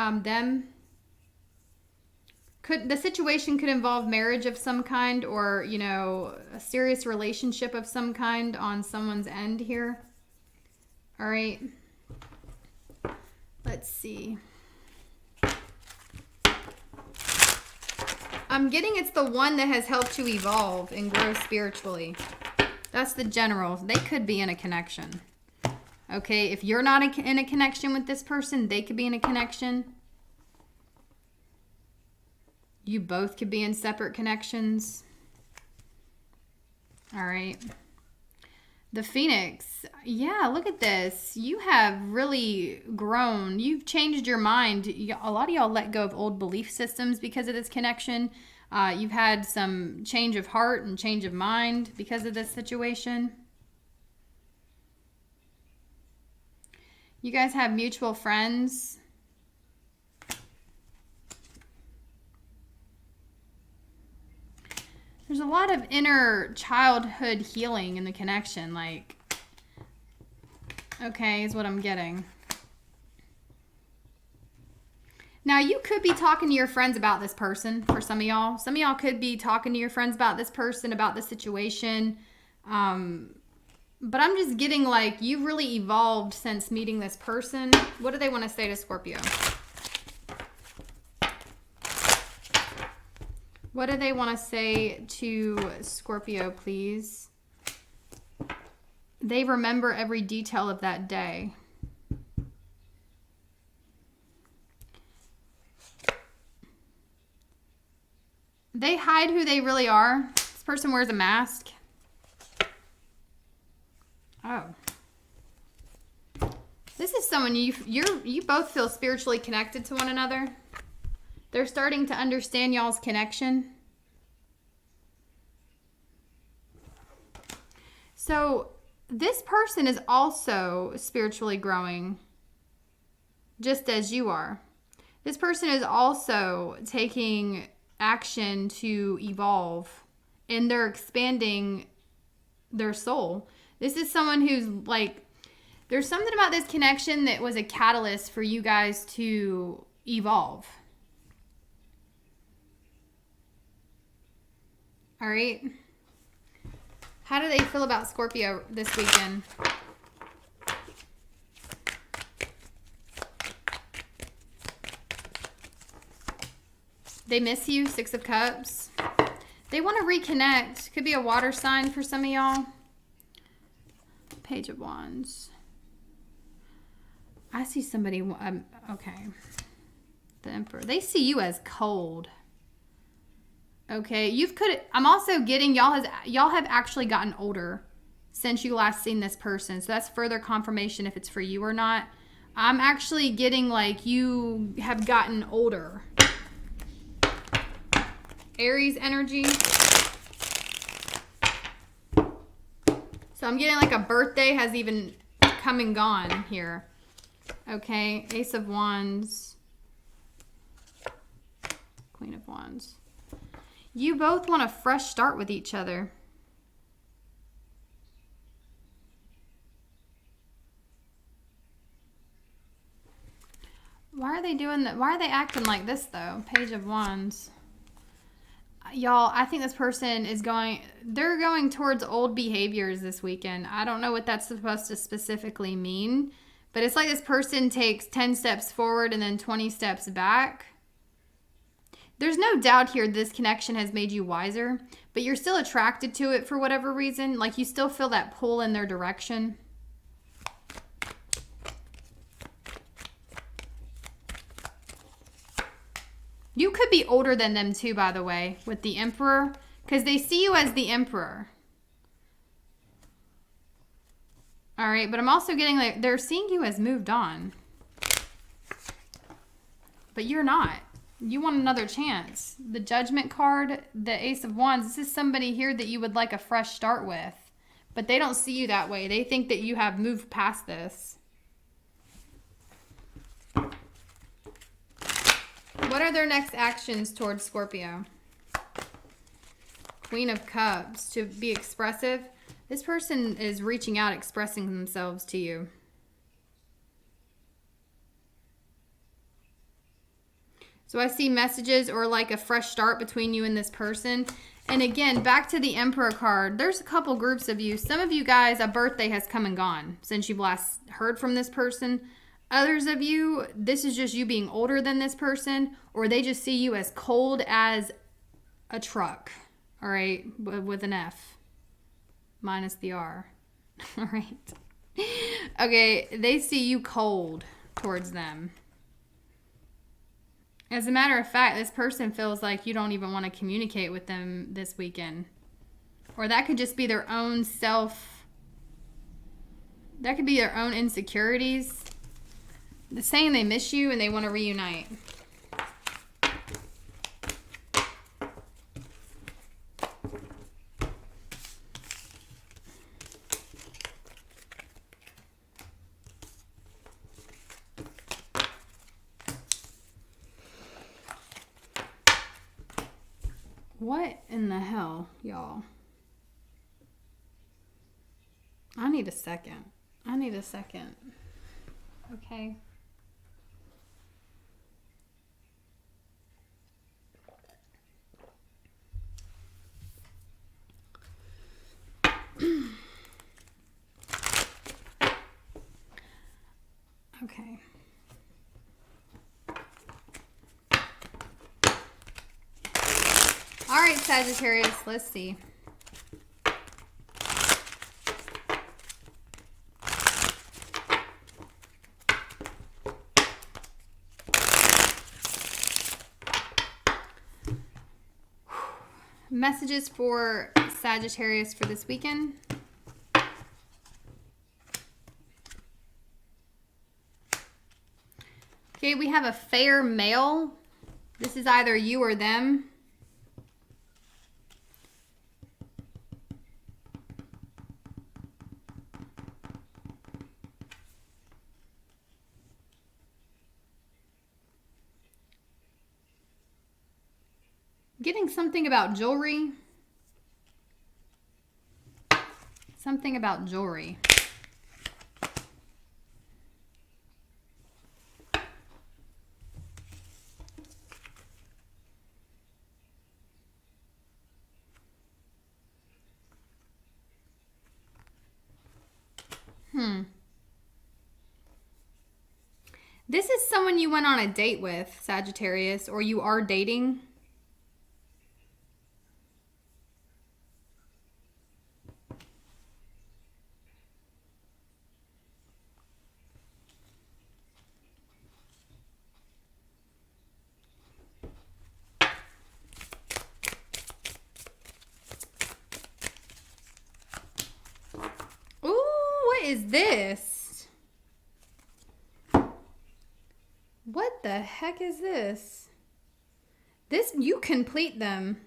The situation could involve marriage of some kind, or, you know, a serious relationship of some kind on someone's end here. All right. Let's see. I'm getting it's the one that has helped you evolve and grow spiritually. That's the general. They could be in a connection. Okay, if you're not in a connection with this person, they could be in a connection. You both could be in separate connections. All right. The Phoenix. Yeah, look at this. You have really grown. You've changed your mind. A lot of y'all let go of old belief systems because of this connection. You've had some change of heart and change of mind because of this situation. You guys have mutual friends. There's a lot of inner childhood healing in the connection. Like, okay, is what I'm getting. Now, you could be talking to your friends about this person for some of y'all. Some of y'all could be talking to your friends about this person, about the situation. But I'm just getting like you've really evolved since meeting this person. What do they want to say to Scorpio? What do they want to say to Scorpio, please? They remember every detail of that day. They hide who they really are. This person wears a mask. Oh. This is someone you both feel spiritually connected to one another. They're starting to understand y'all's connection. So this person is also spiritually growing, just as you are. This person is also taking action to evolve, and they're expanding their soul. This is someone who's like, there's something about this connection that was a catalyst for you guys to evolve. All right. How do they feel about Scorpio this weekend? They miss you, Six of Cups. They want to reconnect. Could be a water sign for some of y'all. Page of Wands. I see somebody, okay. The Emperor. They see you as cold. Okay, I'm also getting y'all have actually gotten older since you last seen this person. So that's further confirmation if it's for you or not. I'm actually getting like you have gotten older. Aries energy. So I'm getting like a birthday has even come and gone here. Okay, Ace of Wands. Queen of Wands. You both want a fresh start with each other. Why are they doing that? Why are they acting like this though? Page of Wands. Y'all, I think this person is they're going towards old behaviors this weekend. I don't know what that's supposed to specifically mean, but it's like this person takes 10 steps forward and then 20 steps back. There's no doubt here this connection has made you wiser, but you're still attracted to it for whatever reason. Like you still feel that pull in their direction. You could be older than them too, by the way, with the Emperor, because they see you as the Emperor. All right, but I'm also getting like they're seeing you as moved on. But you're not. You want another chance. The Judgment card, the Ace of Wands, this is somebody here that you would like a fresh start with. But they don't see you that way. They think that you have moved past this. What are their next actions towards Scorpio? Queen of Cups. To be expressive. This person is reaching out, expressing themselves to you. So I see messages or like a fresh start between you and this person. And again, back to the Emperor card. There's a couple groups of you. Some of you guys, a birthday has come and gone since you've last heard from this person. Others of you, this is just you being older than this person, or they just see you as cold as a truck. All right, with an F. Minus the R. All right. Okay, they see you cold towards them. As a matter of fact, this person feels like you don't even want to communicate with them this weekend. Or that could just be their own that could be their own insecurities. They're saying they miss you and they want to reunite. What in the hell, y'all? I need a second. Okay. Okay. All right, Sagittarius, let's see. Messages for Sagittarius for this weekend. Okay, we have a fair male. This is either you or them. Getting something about jewelry. Something about jewelry. This is someone you went on a date with, Sagittarius, or you are dating. is this? What the heck is this? You complete them.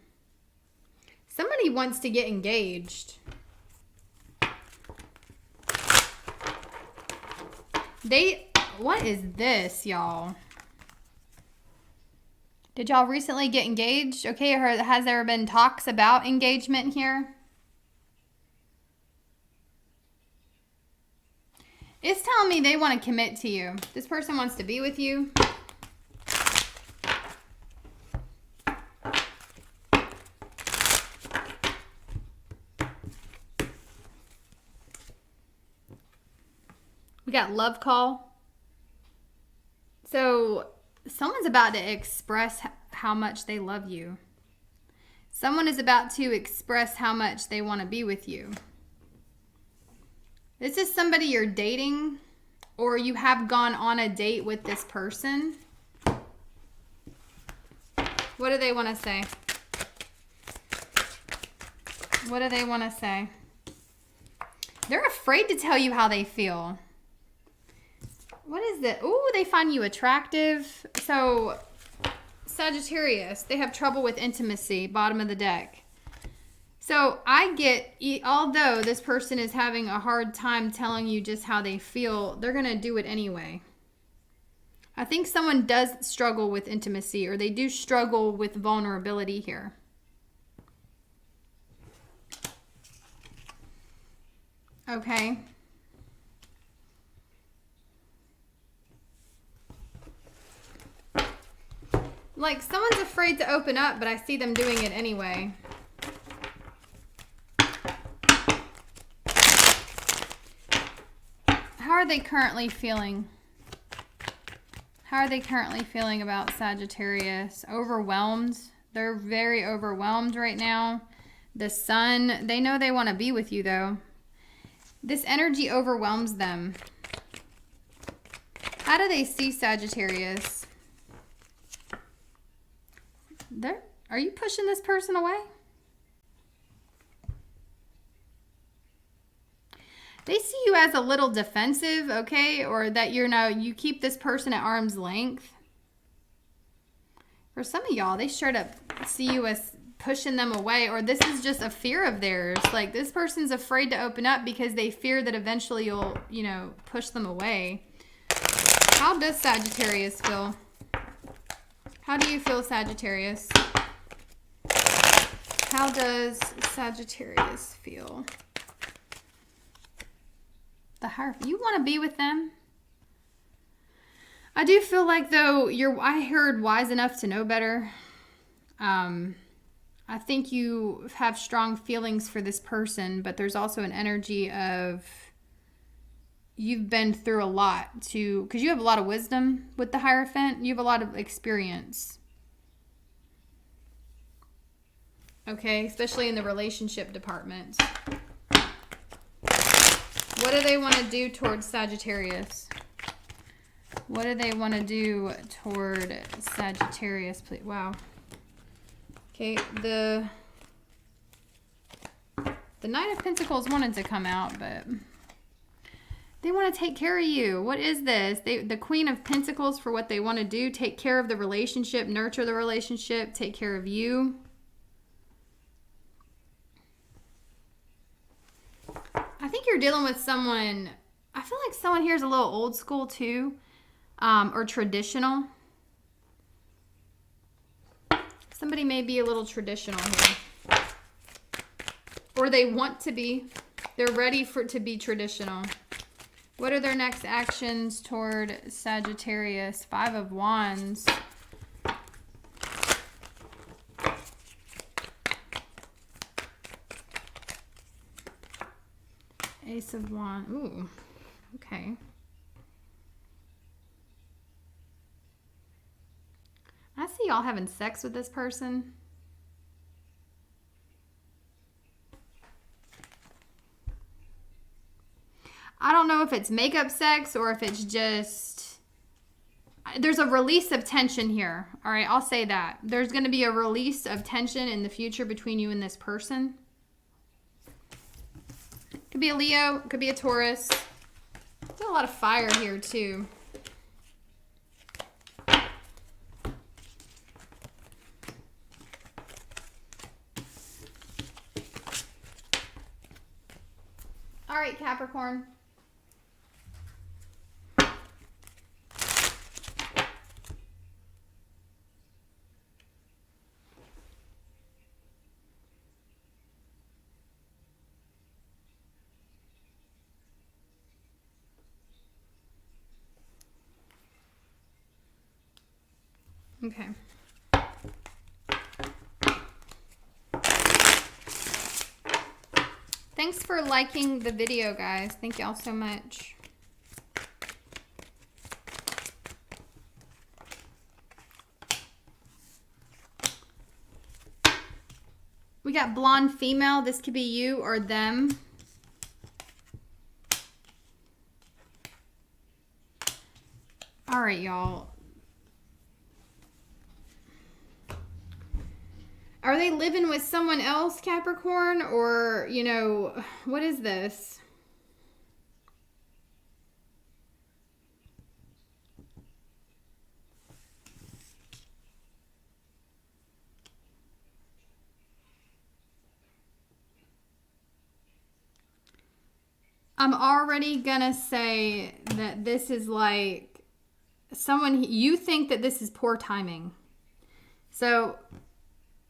Somebody wants to get engaged. What is this, y'all? Did y'all recently get engaged? Okay, has there been talks about engagement here? It's telling me they want to commit to you. This person wants to be with you. We got love call. So someone's about to express how much they love you. Someone is about to express how much they want to be with you. This is somebody you're dating, or you have gone on a date with this person. What do they want to say? What do they want to say? They're afraid to tell you how they feel. What is that? Ooh, they find you attractive. So, Sagittarius, they have trouble with intimacy, bottom of the deck. So, although this person is having a hard time telling you just how they feel, they're going to do it anyway. I think someone does struggle with intimacy, or they do struggle with vulnerability here. Okay. Like, someone's afraid to open up, but I see them doing it anyway. How are they currently feeling? How are they currently feeling about Sagittarius? Overwhelmed. They're very overwhelmed right now. The sun, they know they want to be with you, though. This energy overwhelms them. How do they see Sagittarius? Are you pushing this person away? They see you as a little defensive, okay? Or that you keep this person at arm's length. For some of y'all, they straight up see you as pushing them away, or this is just a fear of theirs. Like, this person's afraid to open up because they fear that eventually you'll, push them away. How does Sagittarius feel? How do you feel, Sagittarius? How does Sagittarius feel? The Hierophant. You want to be with them? I do feel like, though, I heard wise enough to know better. I think you have strong feelings for this person, but there's also an energy of you've been through a lot because you have a lot of wisdom with the Hierophant. You have a lot of experience. Okay, especially in the relationship department. What do they want to do towards Sagittarius? What do they want to do toward Sagittarius, please? Wow. Okay, the Knight of Pentacles wanted to come out, but they want to take care of you. What is this? The Queen of Pentacles for what they want to do. Take care of the relationship, nurture the relationship, take care of you. I think you're dealing with someone, I feel like someone here is a little old school too, or traditional. Somebody may be a little traditional here. Or they want to be. They're ready to be traditional. What are their next actions toward Sagittarius? 5 of Wands. Ace of Wands. Ooh, okay. I see y'all having sex with this person. I don't know if it's makeup sex or if it's just... There's a release of tension here. All right, I'll say that. There's going to be a release of tension in the future between you and this person. Could be a Leo, could be a Taurus. There's a lot of fire here too. All right, Capricorn. Okay. Thanks for liking the video, guys. Thank y'all so much. We got blonde female. This could be you or them. All right, y'all. Are they living with someone else, Capricorn? Or, you know, what is this? I'm already gonna say that this is like someone, you think that this is poor timing. So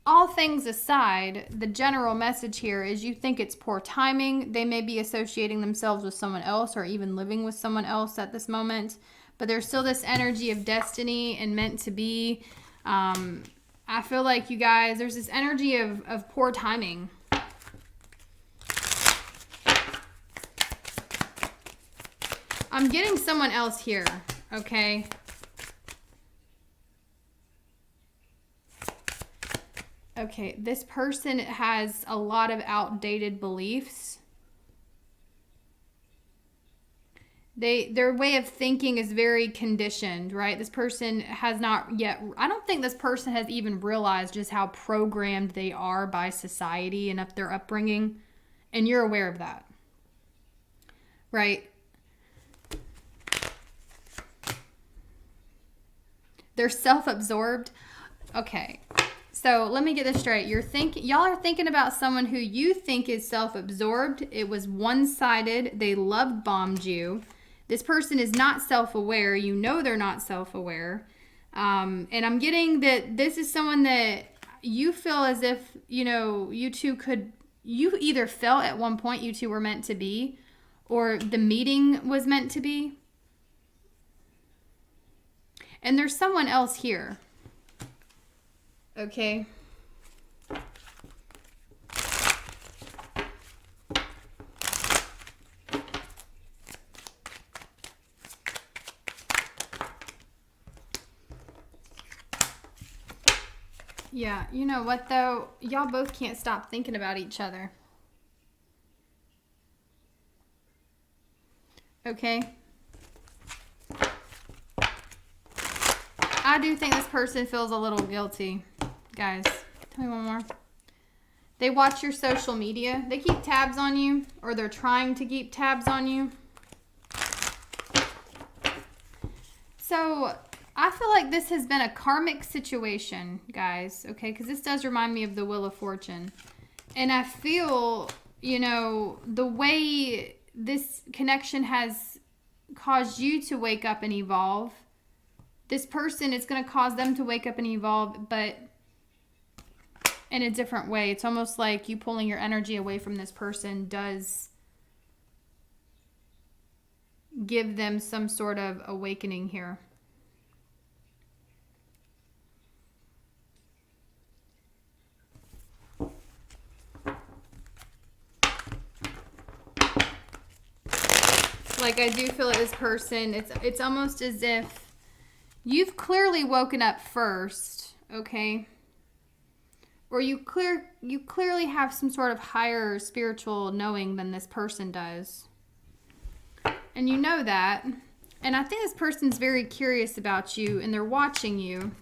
all things aside, the general message here is you think it's poor timing. They may be associating themselves with someone else or even living with someone else at this moment. But there's still this energy of destiny and meant to be. I feel like you guys, there's this energy of poor timing. I'm getting someone else here, okay? Okay, this person has a lot of outdated beliefs. Their way of thinking is very conditioned, right? This person has not yet, I don't think this person has even realized just how programmed they are by society and their upbringing. And you're aware of that, right? They're self-absorbed. Okay. So let me get this straight. Y'all are thinking about someone who you think is self-absorbed. It was one-sided. They love bombed you. This person is not self-aware. You know they're not self-aware. And I'm getting that this is someone that you feel as if, you know, you either felt at one point you two were meant to be, or the meeting was meant to be. And there's someone else here. Okay. Yeah, you know what though? Y'all both can't stop thinking about each other. Okay? I do think this person feels a little guilty. Guys, tell me one more. They watch your social media. They keep tabs on you, or they're trying to keep tabs on you. So I feel like this has been a karmic situation, guys, okay? Because this does remind me of the Wheel of Fortune. And I feel, you know, the way this connection has caused you to wake up and evolve, this person is going to cause them to wake up and evolve, but in a different way. It's almost like you pulling your energy away from this person does give them some sort of awakening here. Like, I do feel like this person, it's almost as if you've clearly woken up first, okay? Or you clearly have some sort of higher spiritual knowing than this person does. And you know that. And I think this person's very curious about you, and they're watching you.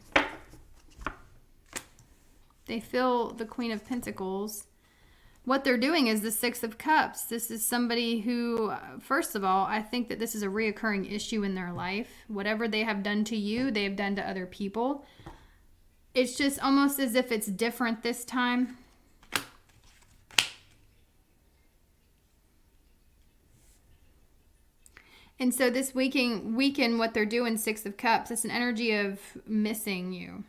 They feel the Queen of Pentacles. what they're doing is the Six of Cups. This is somebody who, first of all, I think that this is a reoccurring issue in their life. Whatever they have done to you, they have done to other people. It's just almost as if it's different this time. And so this weekend, what they're doing, Six of Cups, it's an energy of missing you.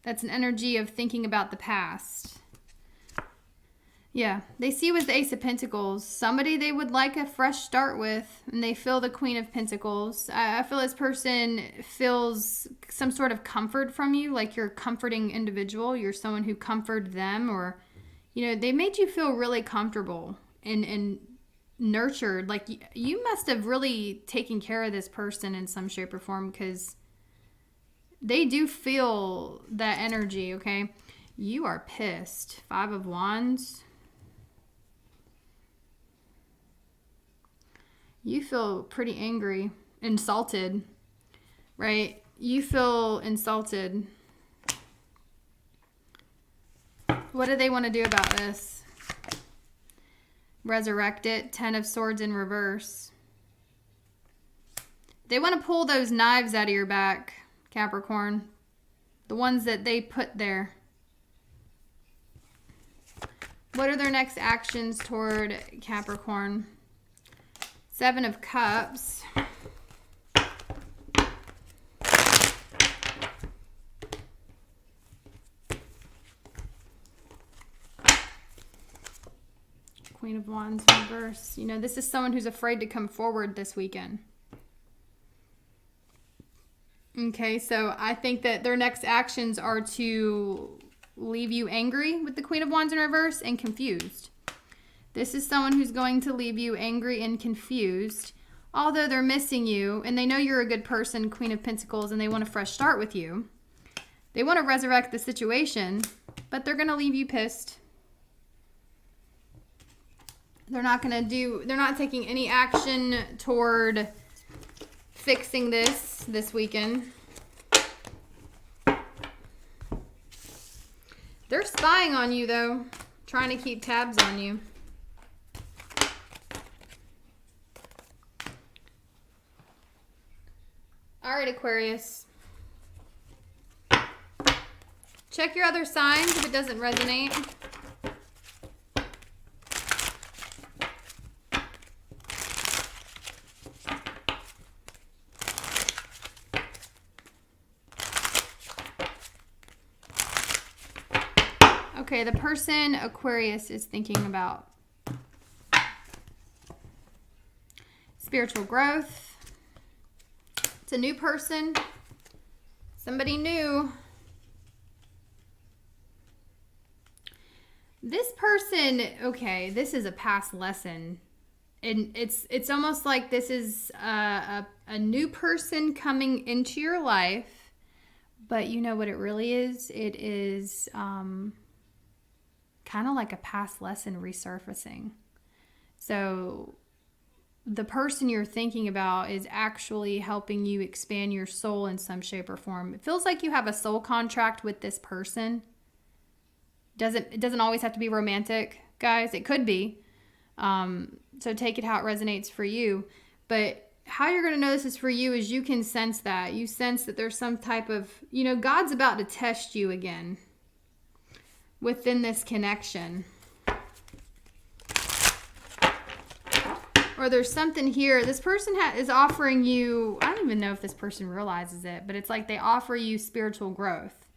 That's an energy of thinking about the past. Yeah, they see with the Ace of Pentacles, somebody they would like a fresh start with, and they feel the Queen of Pentacles. I feel this person feels some sort of comfort from you, like you're a comforting individual. You're someone who comforted them, or, you know, they made you feel really comfortable and nurtured. Like you must have really taken care of this person in some shape or form, because they do feel that energy, okay? You are pissed. Five of Wands. You feel pretty angry, insulted, right? You feel insulted. What do they want to do about this? Resurrect it. Ten of Swords in reverse. They want to pull those knives out of your back, Capricorn. The ones that they put there. What are their next actions toward Capricorn? Seven of Cups. Queen of Wands in reverse. You know, this is someone who's afraid to come forward this weekend. Okay, so I think that their next actions are to leave you angry with the Queen of Wands in reverse and confused. This is someone who's going to leave you angry and confused, although they're missing you and they know you're a good person, Queen of Pentacles, and they want a fresh start with you. They want to resurrect the situation, but they're going to leave you pissed. They're not taking any action toward fixing this weekend. They're spying on you, though, trying to keep tabs on you. All right, Aquarius. Check your other signs if it doesn't resonate. Okay, the person Aquarius is thinking about spiritual growth. It's a new person, somebody new. This person, okay, this is a past lesson. And it's almost like this is a new person coming into your life, but you know what it really is? It is kind of like a past lesson resurfacing. So the person you're thinking about is actually helping you expand your soul in some shape or form. It feels like you have a soul contract with this person. It doesn't always have to be romantic, guys. It could be. So take it how it resonates for you. But how you're going to know this is for you is you can sense that. You sense that there's some type of, you know, God's about to test you again within this connection. Or there's something here. This person is offering you, I don't even know if this person realizes it, but it's like they offer you spiritual growth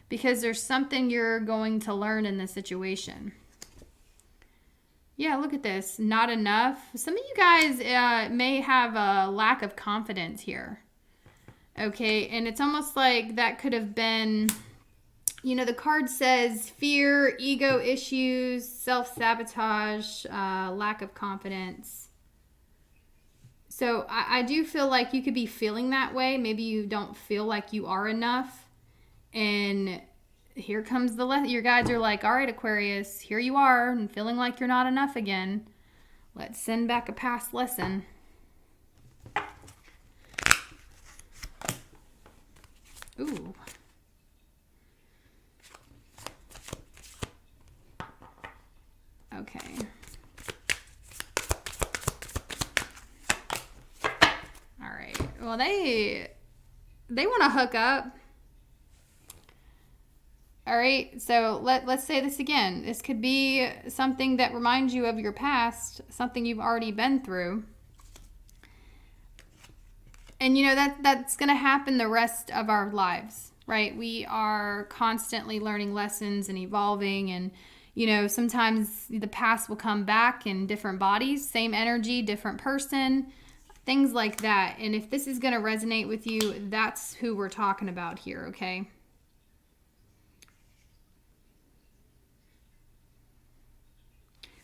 because there's something you're going to learn in this situation. Yeah, look at this. Not enough. Some of you guys may have a lack of confidence here. Okay, and it's almost like that could have been, you know, the card says fear, ego issues, self-sabotage, lack of confidence. So I do feel like you could be feeling that way. Maybe you don't feel like you are enough. And here comes your guides are like, all right, Aquarius, here you are and feeling like you're not enough again. Let's send back a past lesson. Ooh. Well, they want to hook up. All right, so let's say this again. This could be something that reminds you of your past, something you've already been through. And you know that's going to happen the rest of our lives, right? We are constantly learning lessons and evolving, and you know, sometimes the past will come back in different bodies, same energy, different person, things like that. And if this is going to resonate with you, that's who we're talking about here, okay?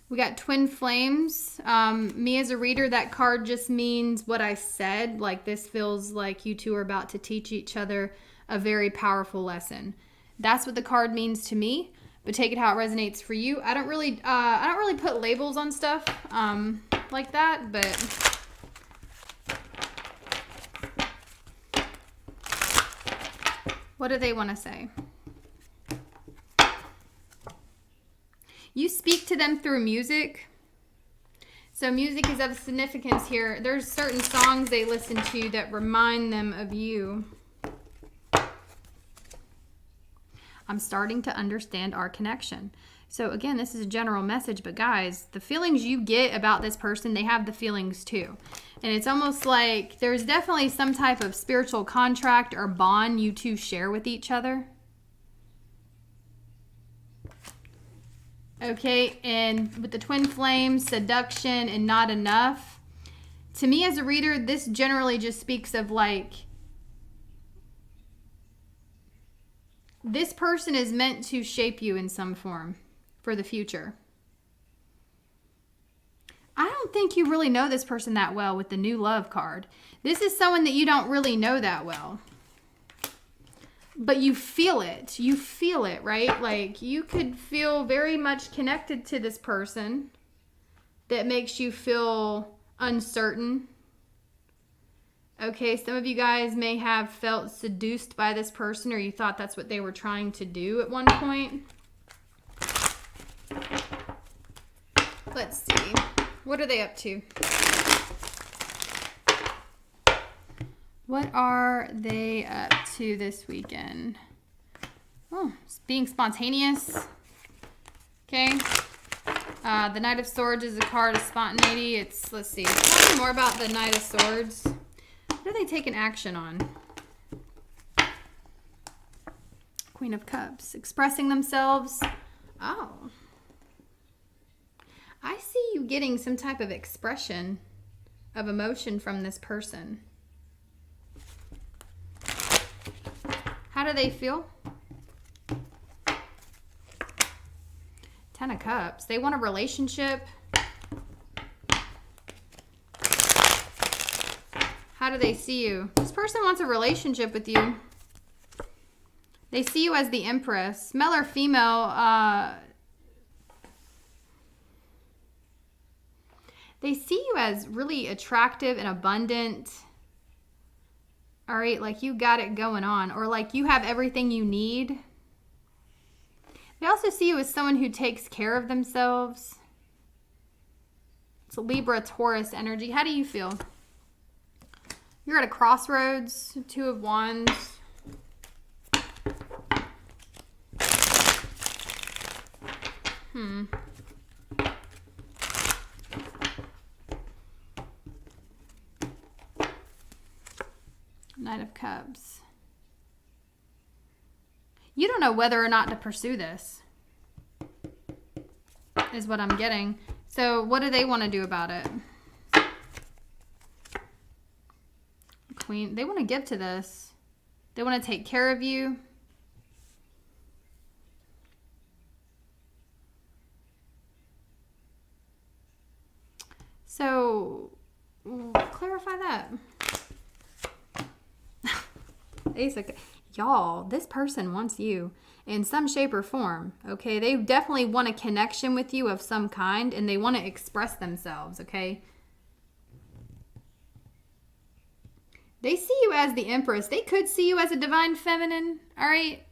We got twin flames. Me as a reader, that card just means what I said. Like, this feels like you two are about to teach each other a very powerful lesson. That's what the card means to me. But take it how it resonates for you. I don't really put labels on stuff like that. But what do they want to say? You speak to them through music. So music is of significance here. There's certain songs they listen to that remind them of you. I'm starting to understand our connection. So again, this is a general message, but guys, the feelings you get about this person, they have the feelings too. And it's almost like there's definitely some type of spiritual contract or bond you two share with each other. Okay, and with the twin flames, seduction, and not enough. To me as a reader, this generally just speaks of like, this person is meant to shape you in some form for the future. I don't think you really know this person that well with the new love card. This is someone that you don't really know that well. But you feel it. You feel it, right? Like, you could feel very much connected to this person that makes you feel uncertain. Okay, some of you guys may have felt seduced by this person, or you thought that's what they were trying to do at one point. Let's see. What are they up to? What are they up to this weekend? Oh, being spontaneous. Okay. The Knight of Swords is a card of spontaneity. Let's see. Tell me more about the Knight of Swords. What are they taking action on? Queen of Cups. Expressing themselves. Oh. I see you getting some type of expression of emotion from this person. How do they feel? Ten of Cups. They want a relationship. How do they see you? This person wants a relationship with you. They see you as the Empress. Male or female, they see you as really attractive and abundant. All right, like you got it going on, or like you have everything you need. They also see you as someone who takes care of themselves. It's a Libra, Taurus energy. How do you feel? You're at a crossroads. Two of Wands. Knight of Cups. You don't know whether or not to pursue this, is what I'm getting. So what do they want to do about it? Queen, they want to give to this. They want to take care of you. So clarify that. Y'all, this person wants you in some shape or form, okay? They definitely want a connection with you of some kind, and they want to express themselves, okay? They see you as the Empress. They could see you as a divine feminine, all right?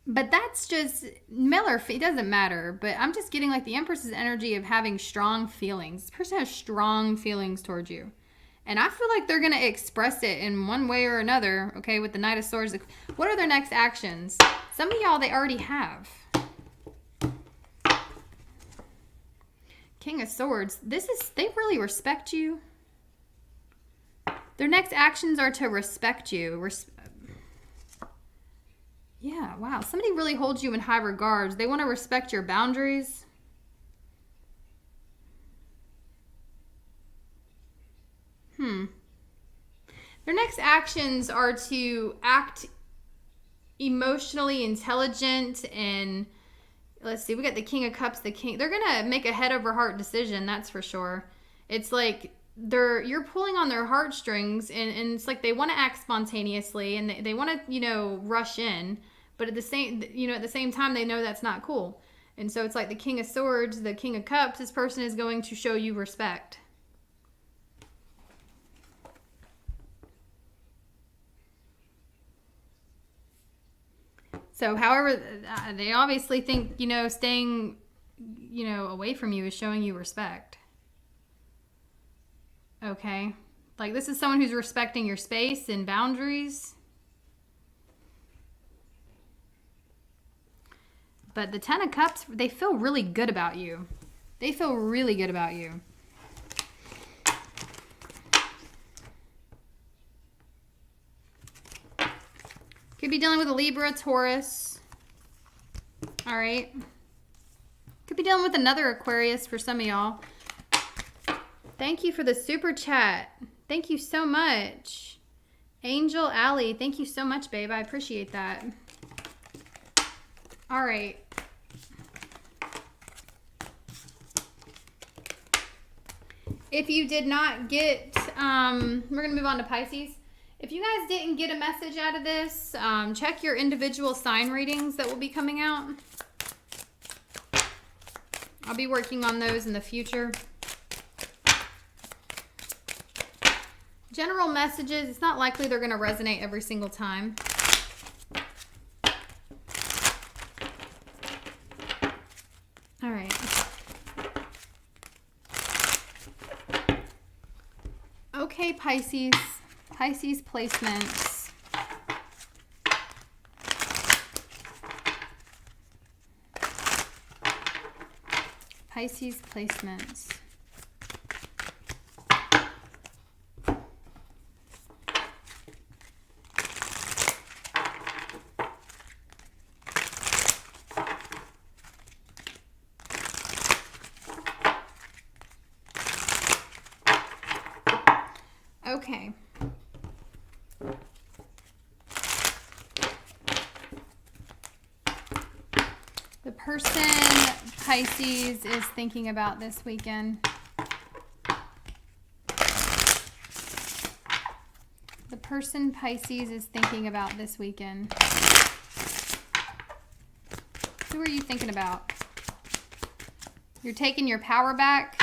But that's just male or female, it doesn't matter. But I'm just getting like the Empress's energy of having strong feelings. This person has strong feelings towards you. And I feel like they're going to express it in one way or another, okay, with the Knight of Swords. What are their next actions? Some of y'all, they already have. King of Swords. They really respect you. Their next actions are to respect you. Yeah, wow. Somebody really holds you in high regards. They want to respect your boundaries. Their next actions are to act emotionally intelligent and let's see, we got the King of Cups, the King. They're going to make a head over heart decision, that's for sure. It's like you're pulling on their heartstrings and it's like they want to act spontaneously and they want to, you know, rush in, but at the same time they know that's not cool. And so it's like the King of Swords, the King of Cups, this person is going to show you respect. So, however, they obviously think, you know, staying, you know, away from you is showing you respect. Okay? Like, this is someone who's respecting your space and boundaries. But the Ten of Cups, they feel really good about you. They feel really good about you. Could be dealing with a Libra, Taurus. All right. Could be dealing with another Aquarius for some of y'all. Thank you for the super chat. Thank you so much. Angel Alley, thank you so much, babe. I appreciate that. All right. If you did not get, we're going to move on to Pisces. If you guys didn't get a message out of this, check your individual sign readings that will be coming out. I'll be working on those in the future. General messages, it's not likely they're going to resonate every single time. All right. Okay, Pisces. Pisces placements. Pisces placements. Okay. The person Pisces is thinking about this weekend. The person Pisces is thinking about this weekend. Who are you thinking about? You're taking your power back.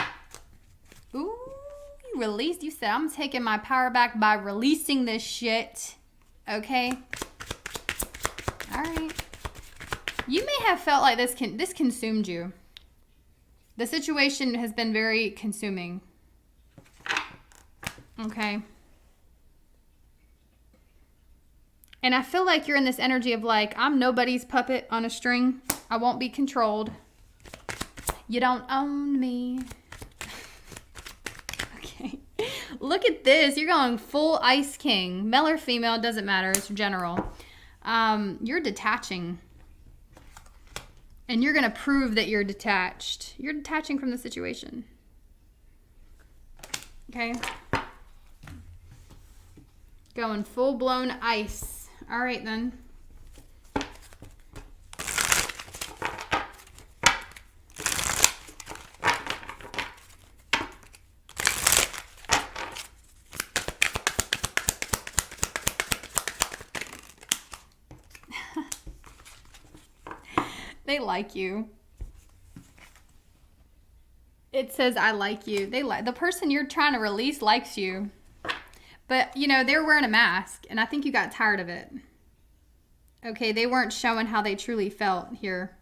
Ooh, you released. You said, I'm taking my power back by releasing this shit. Okay? All right. You may have felt like this consumed you. The situation has been very consuming. Okay. And I feel like you're in this energy of like, I'm nobody's puppet on a string. I won't be controlled. You don't own me. Okay. Look at this. You're going full Ice King. Male or female, doesn't matter. It's general. You're detaching. And you're going to prove that you're detached. You're detaching from the situation. Okay. Going full-blown ice. All right, then. They like you. It says, I like you. The person you're trying to release likes you. But, you know, they're wearing a mask, and I think you got tired of it. Okay, they weren't showing how they truly felt here.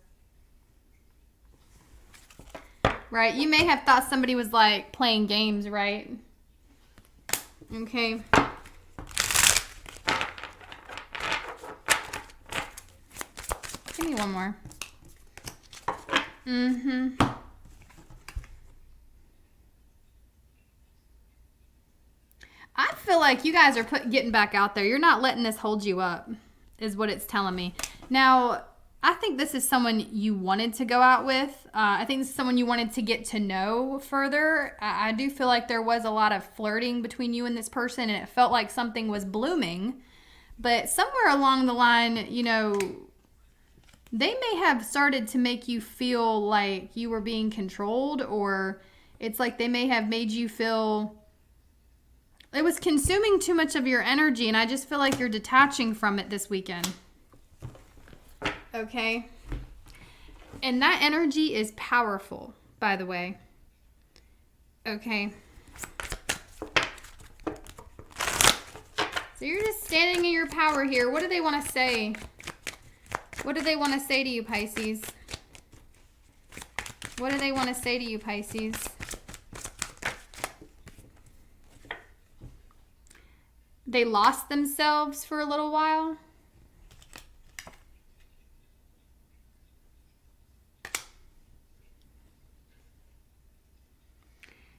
Right? You may have thought somebody was like playing games, right? Okay. Give me one more. I feel like you guys are getting back out there. You're not letting this hold you up, is what it's telling me. Now, I think this is someone you wanted to go out with. I think this is someone you wanted to get to know further. I do feel like there was a lot of flirting between you and this person, and it felt like something was blooming. But somewhere along the line, you know, they may have started to make you feel like you were being controlled, or it's like they may have made you feel it was consuming too much of your energy, and I just feel like you're detaching from it this weekend. Okay? And that energy is powerful, by the way. Okay? So you're just standing in your power here. What do they want to say? What do they want to say to you, Pisces? What do they want to say to you, Pisces? They lost themselves for a little while.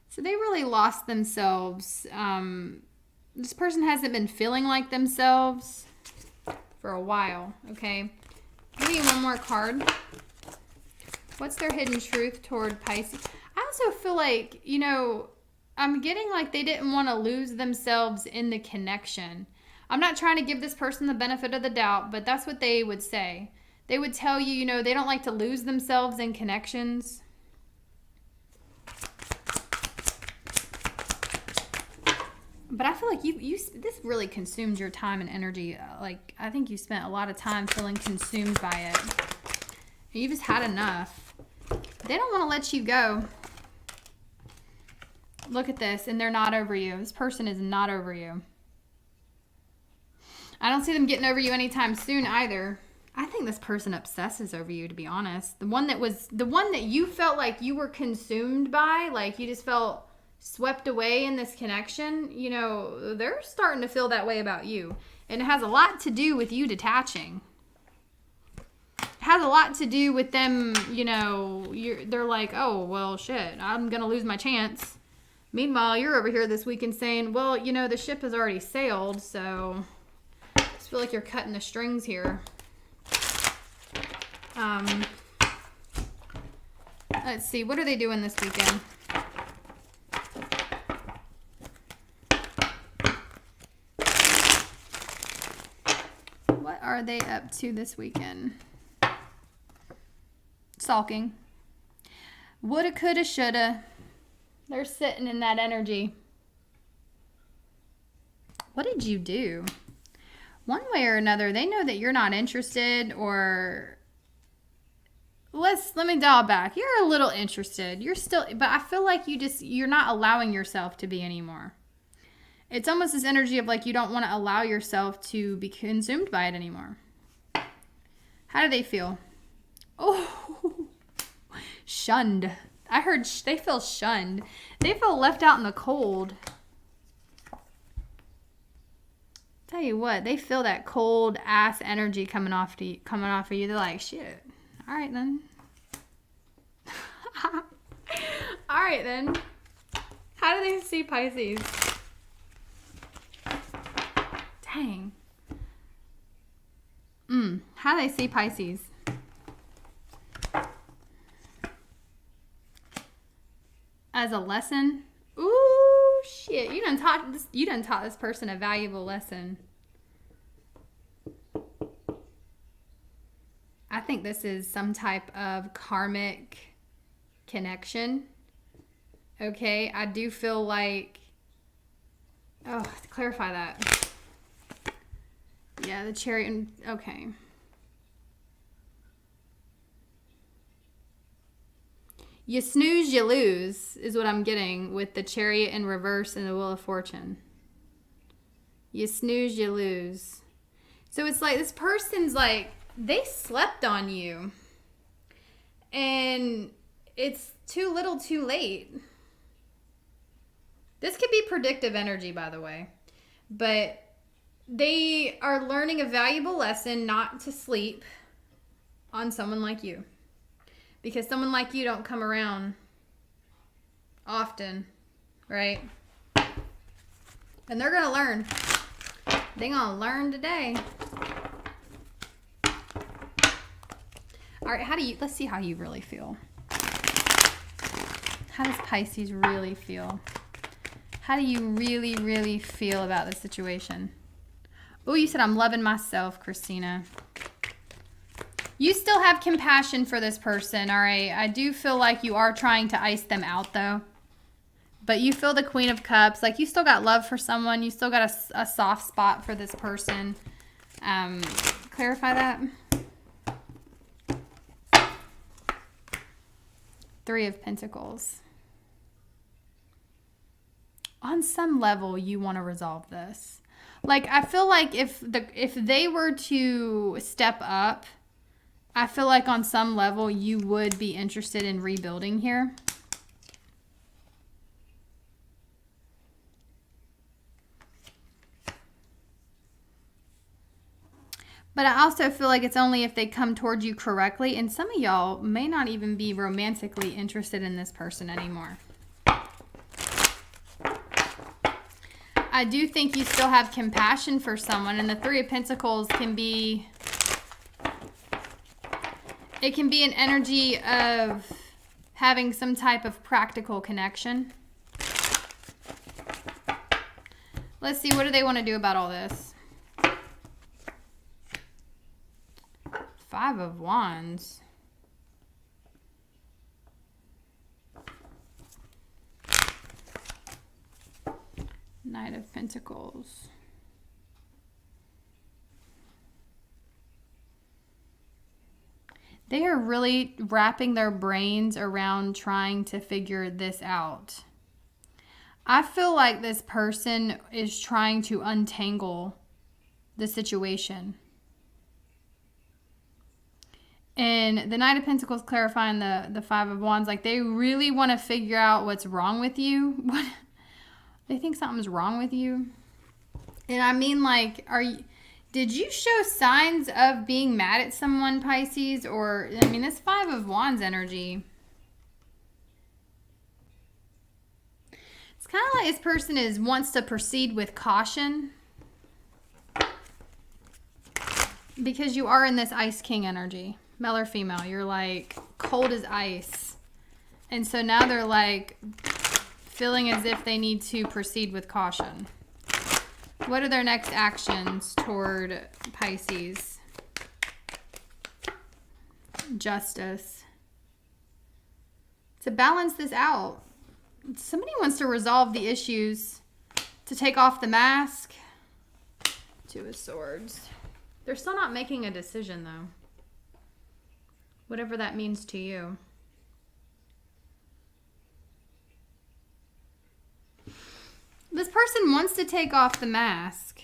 So they really lost themselves. This person hasn't been feeling like themselves for a while, okay? Give me one more card. What's their hidden truth toward Pisces? I also feel like, you know, I'm getting like they didn't want to lose themselves in the connection. I'm not trying to give this person the benefit of the doubt, but that's what they would say. They would tell you, you know, they don't like to lose themselves in connections. But I feel like this really consumed your time and energy. Like, I think you spent a lot of time feeling consumed by it. You just had enough. They don't want to let you go. Look at this, and they're not over you. This person is not over you. I don't see them getting over you anytime soon either. I think this person obsesses over you, to be honest. The one that you felt like you were consumed by, like you just felt swept away in this connection, you know, they're starting to feel that way about you. And it has a lot to do with you detaching. It has a lot to do with them, you know, they're like, oh, well, shit, I'm going to lose my chance. Meanwhile, you're over here this weekend saying, well, you know, the ship has already sailed, so I just feel like you're cutting the strings here. Let's see, what are they doing this weekend? What are they up to this weekend? Sulking. Woulda, coulda, shoulda. They're sitting in that energy. What did you do? One way or another, they know that you're not interested, or let me dial back. You're a little interested. You're still, but I feel like you're not allowing yourself to be anymore. It's almost this energy of like you don't want to allow yourself to be consumed by it anymore. How do they feel? Oh, shunned. I heard they feel shunned. They feel left out in the cold. Tell you what, they feel that cold ass energy coming off of you. They're like, shit. All right then. All right then. How do they see Pisces? Dang. How do they see Pisces? As a lesson? Ooh, shit. You done taught this person a valuable lesson. I think this is some type of karmic connection. Okay, I do feel like, to clarify that. Yeah, the Chariot, okay. You snooze, you lose, is what I'm getting with the Chariot in reverse and the Wheel of Fortune. You snooze, you lose. So it's like this person's like, they slept on you. And it's too little too late. This could be predictive energy, by the way. But they are learning a valuable lesson not to sleep on someone like you. Because someone like you don't come around often, right? And they're going to learn. They're going to learn today. All right, let's see how you really feel. How does Pisces really feel? How do you really, really feel about the situation? Oh, you said, I'm loving myself, Christina. You still have compassion for this person, all right? I do feel like you are trying to ice them out, though. But you feel the Queen of Cups. Like, you still got love for someone. You still got a soft spot for this person. Clarify that. Three of Pentacles. On some level, you want to resolve this. Like, I feel like if they were to step up, I feel like on some level you would be interested in rebuilding here. But I also feel like it's only if they come towards you correctly. And some of y'all may not even be romantically interested in this person anymore. I do think you still have compassion for someone. And the Three of Pentacles can be... It can be an energy of having some type of practical connection. Let's see, what do they want to do about all this? Five of Wands. Knight of Pentacles. They are really wrapping their brains around trying to figure this out. I feel like this person is trying to untangle the situation. And the Knight of Pentacles clarifying the Five of Wands, like they really want to figure out what's wrong with you. What they think something's wrong with you. And I mean, like, did you show signs of being mad at someone, Pisces? Or, I mean, this Five of Wands energy. It's kind of like this person wants to proceed with caution. Because you are in this Ice King energy. Male or female, you're like cold as ice. And so now they're like feeling as if they need to proceed with caution. What are their next actions toward Pisces? Justice. To balance this out, somebody wants to resolve the issues, to take off the mask. Two of Swords. They're still not making a decision, though. Whatever that means to you. This person wants to take off the mask.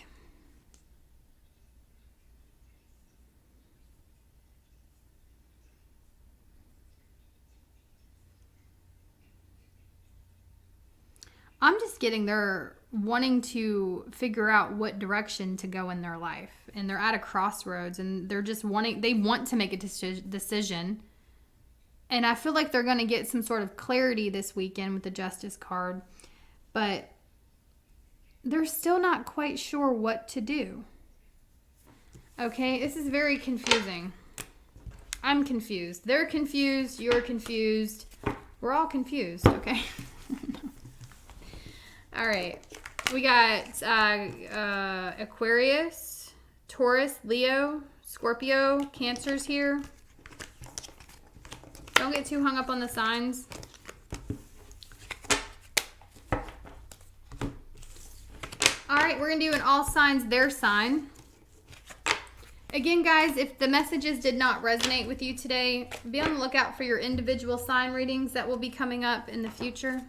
I'm just getting they're wanting to figure out what direction to go in their life. And they're at a crossroads and they're just they want to make a decision. And I feel like they're going to get some sort of clarity this weekend with the Justice card. But they're still not quite sure what to do. Okay, this is very confusing. I'm confused. They're confused. You're confused. We're all confused, okay? All right. We got Aquarius, Taurus, Leo, Scorpio, Cancers here. Don't get too hung up on the signs. All right, we're going to do an all signs, their sign. Again, guys, if the messages did not resonate with you today, be on the lookout for your individual sign readings that will be coming up in the future.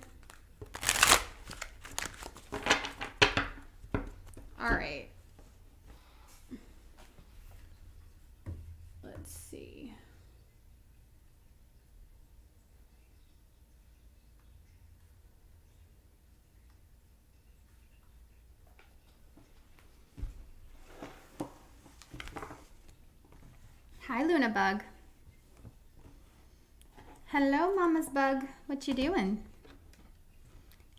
All right. Luna bug. Hello, Mama's bug. What you doing?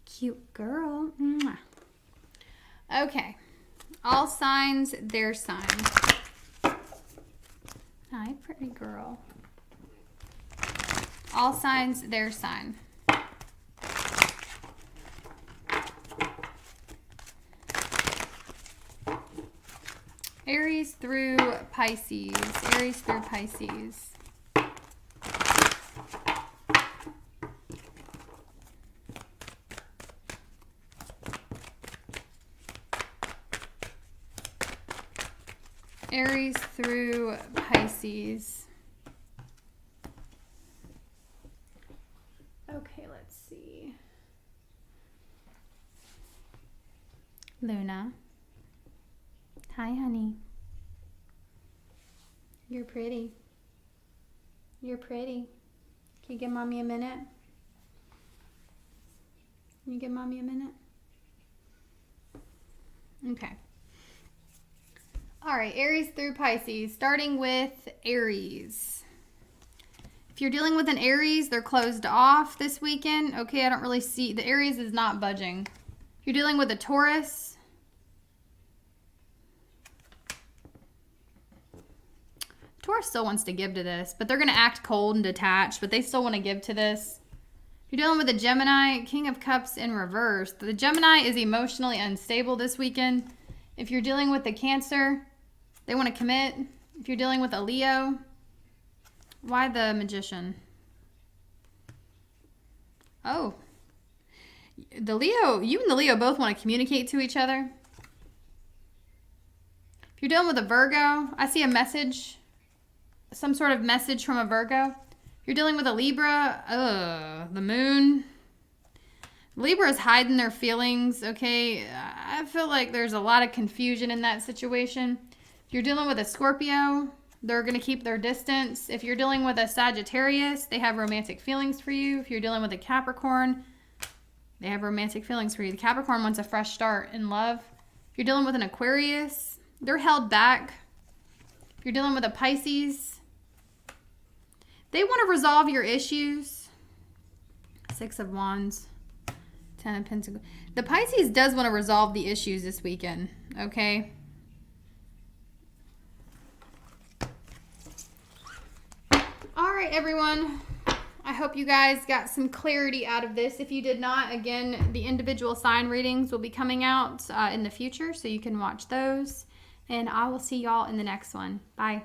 Cute girl. Mwah. Okay. All signs, their sign. Hi, pretty girl. All signs, their sign. Aries through Pisces. Aries through Pisces. Aries through Pisces. Okay, let's see. Luna. Hi, honey. You're pretty. You're pretty. Can you give Mommy a minute? Can you give Mommy a minute? Okay. All right, Aries through Pisces, starting with Aries. If you're dealing with an Aries, they're closed off this weekend. Okay, I don't really see, the Aries is not budging. If you're dealing with a Taurus, Taurus still wants to give to this, but they're going to act cold and detached, but they still want to give to this. If you're dealing with a Gemini, King of Cups in reverse. The Gemini is emotionally unstable this weekend. If you're dealing with a Cancer, they want to commit. If you're dealing with a Leo, why the Magician? Oh. The Leo, you and the Leo both want to communicate to each other. If you're dealing with a Virgo, I see a message, some sort of message from a Virgo. If you're dealing with a Libra, the Moon. Libra is hiding their feelings, okay? I feel like there's a lot of confusion in that situation. If you're dealing with a Scorpio, they're going to keep their distance. If you're dealing with a Sagittarius, they have romantic feelings for you. If you're dealing with a Capricorn, they have romantic feelings for you. The Capricorn wants a fresh start in love. If you're dealing with an Aquarius, they're held back. If you're dealing with a Pisces, they want to resolve your issues. 6 of Wands, 10 of Pentacles. The Pisces does want to resolve the issues this weekend, okay? All right, everyone. I hope you guys got some clarity out of this. If you did not, again, the individual sign readings will be coming out in the future, so you can watch those. And I will see y'all in the next one. Bye.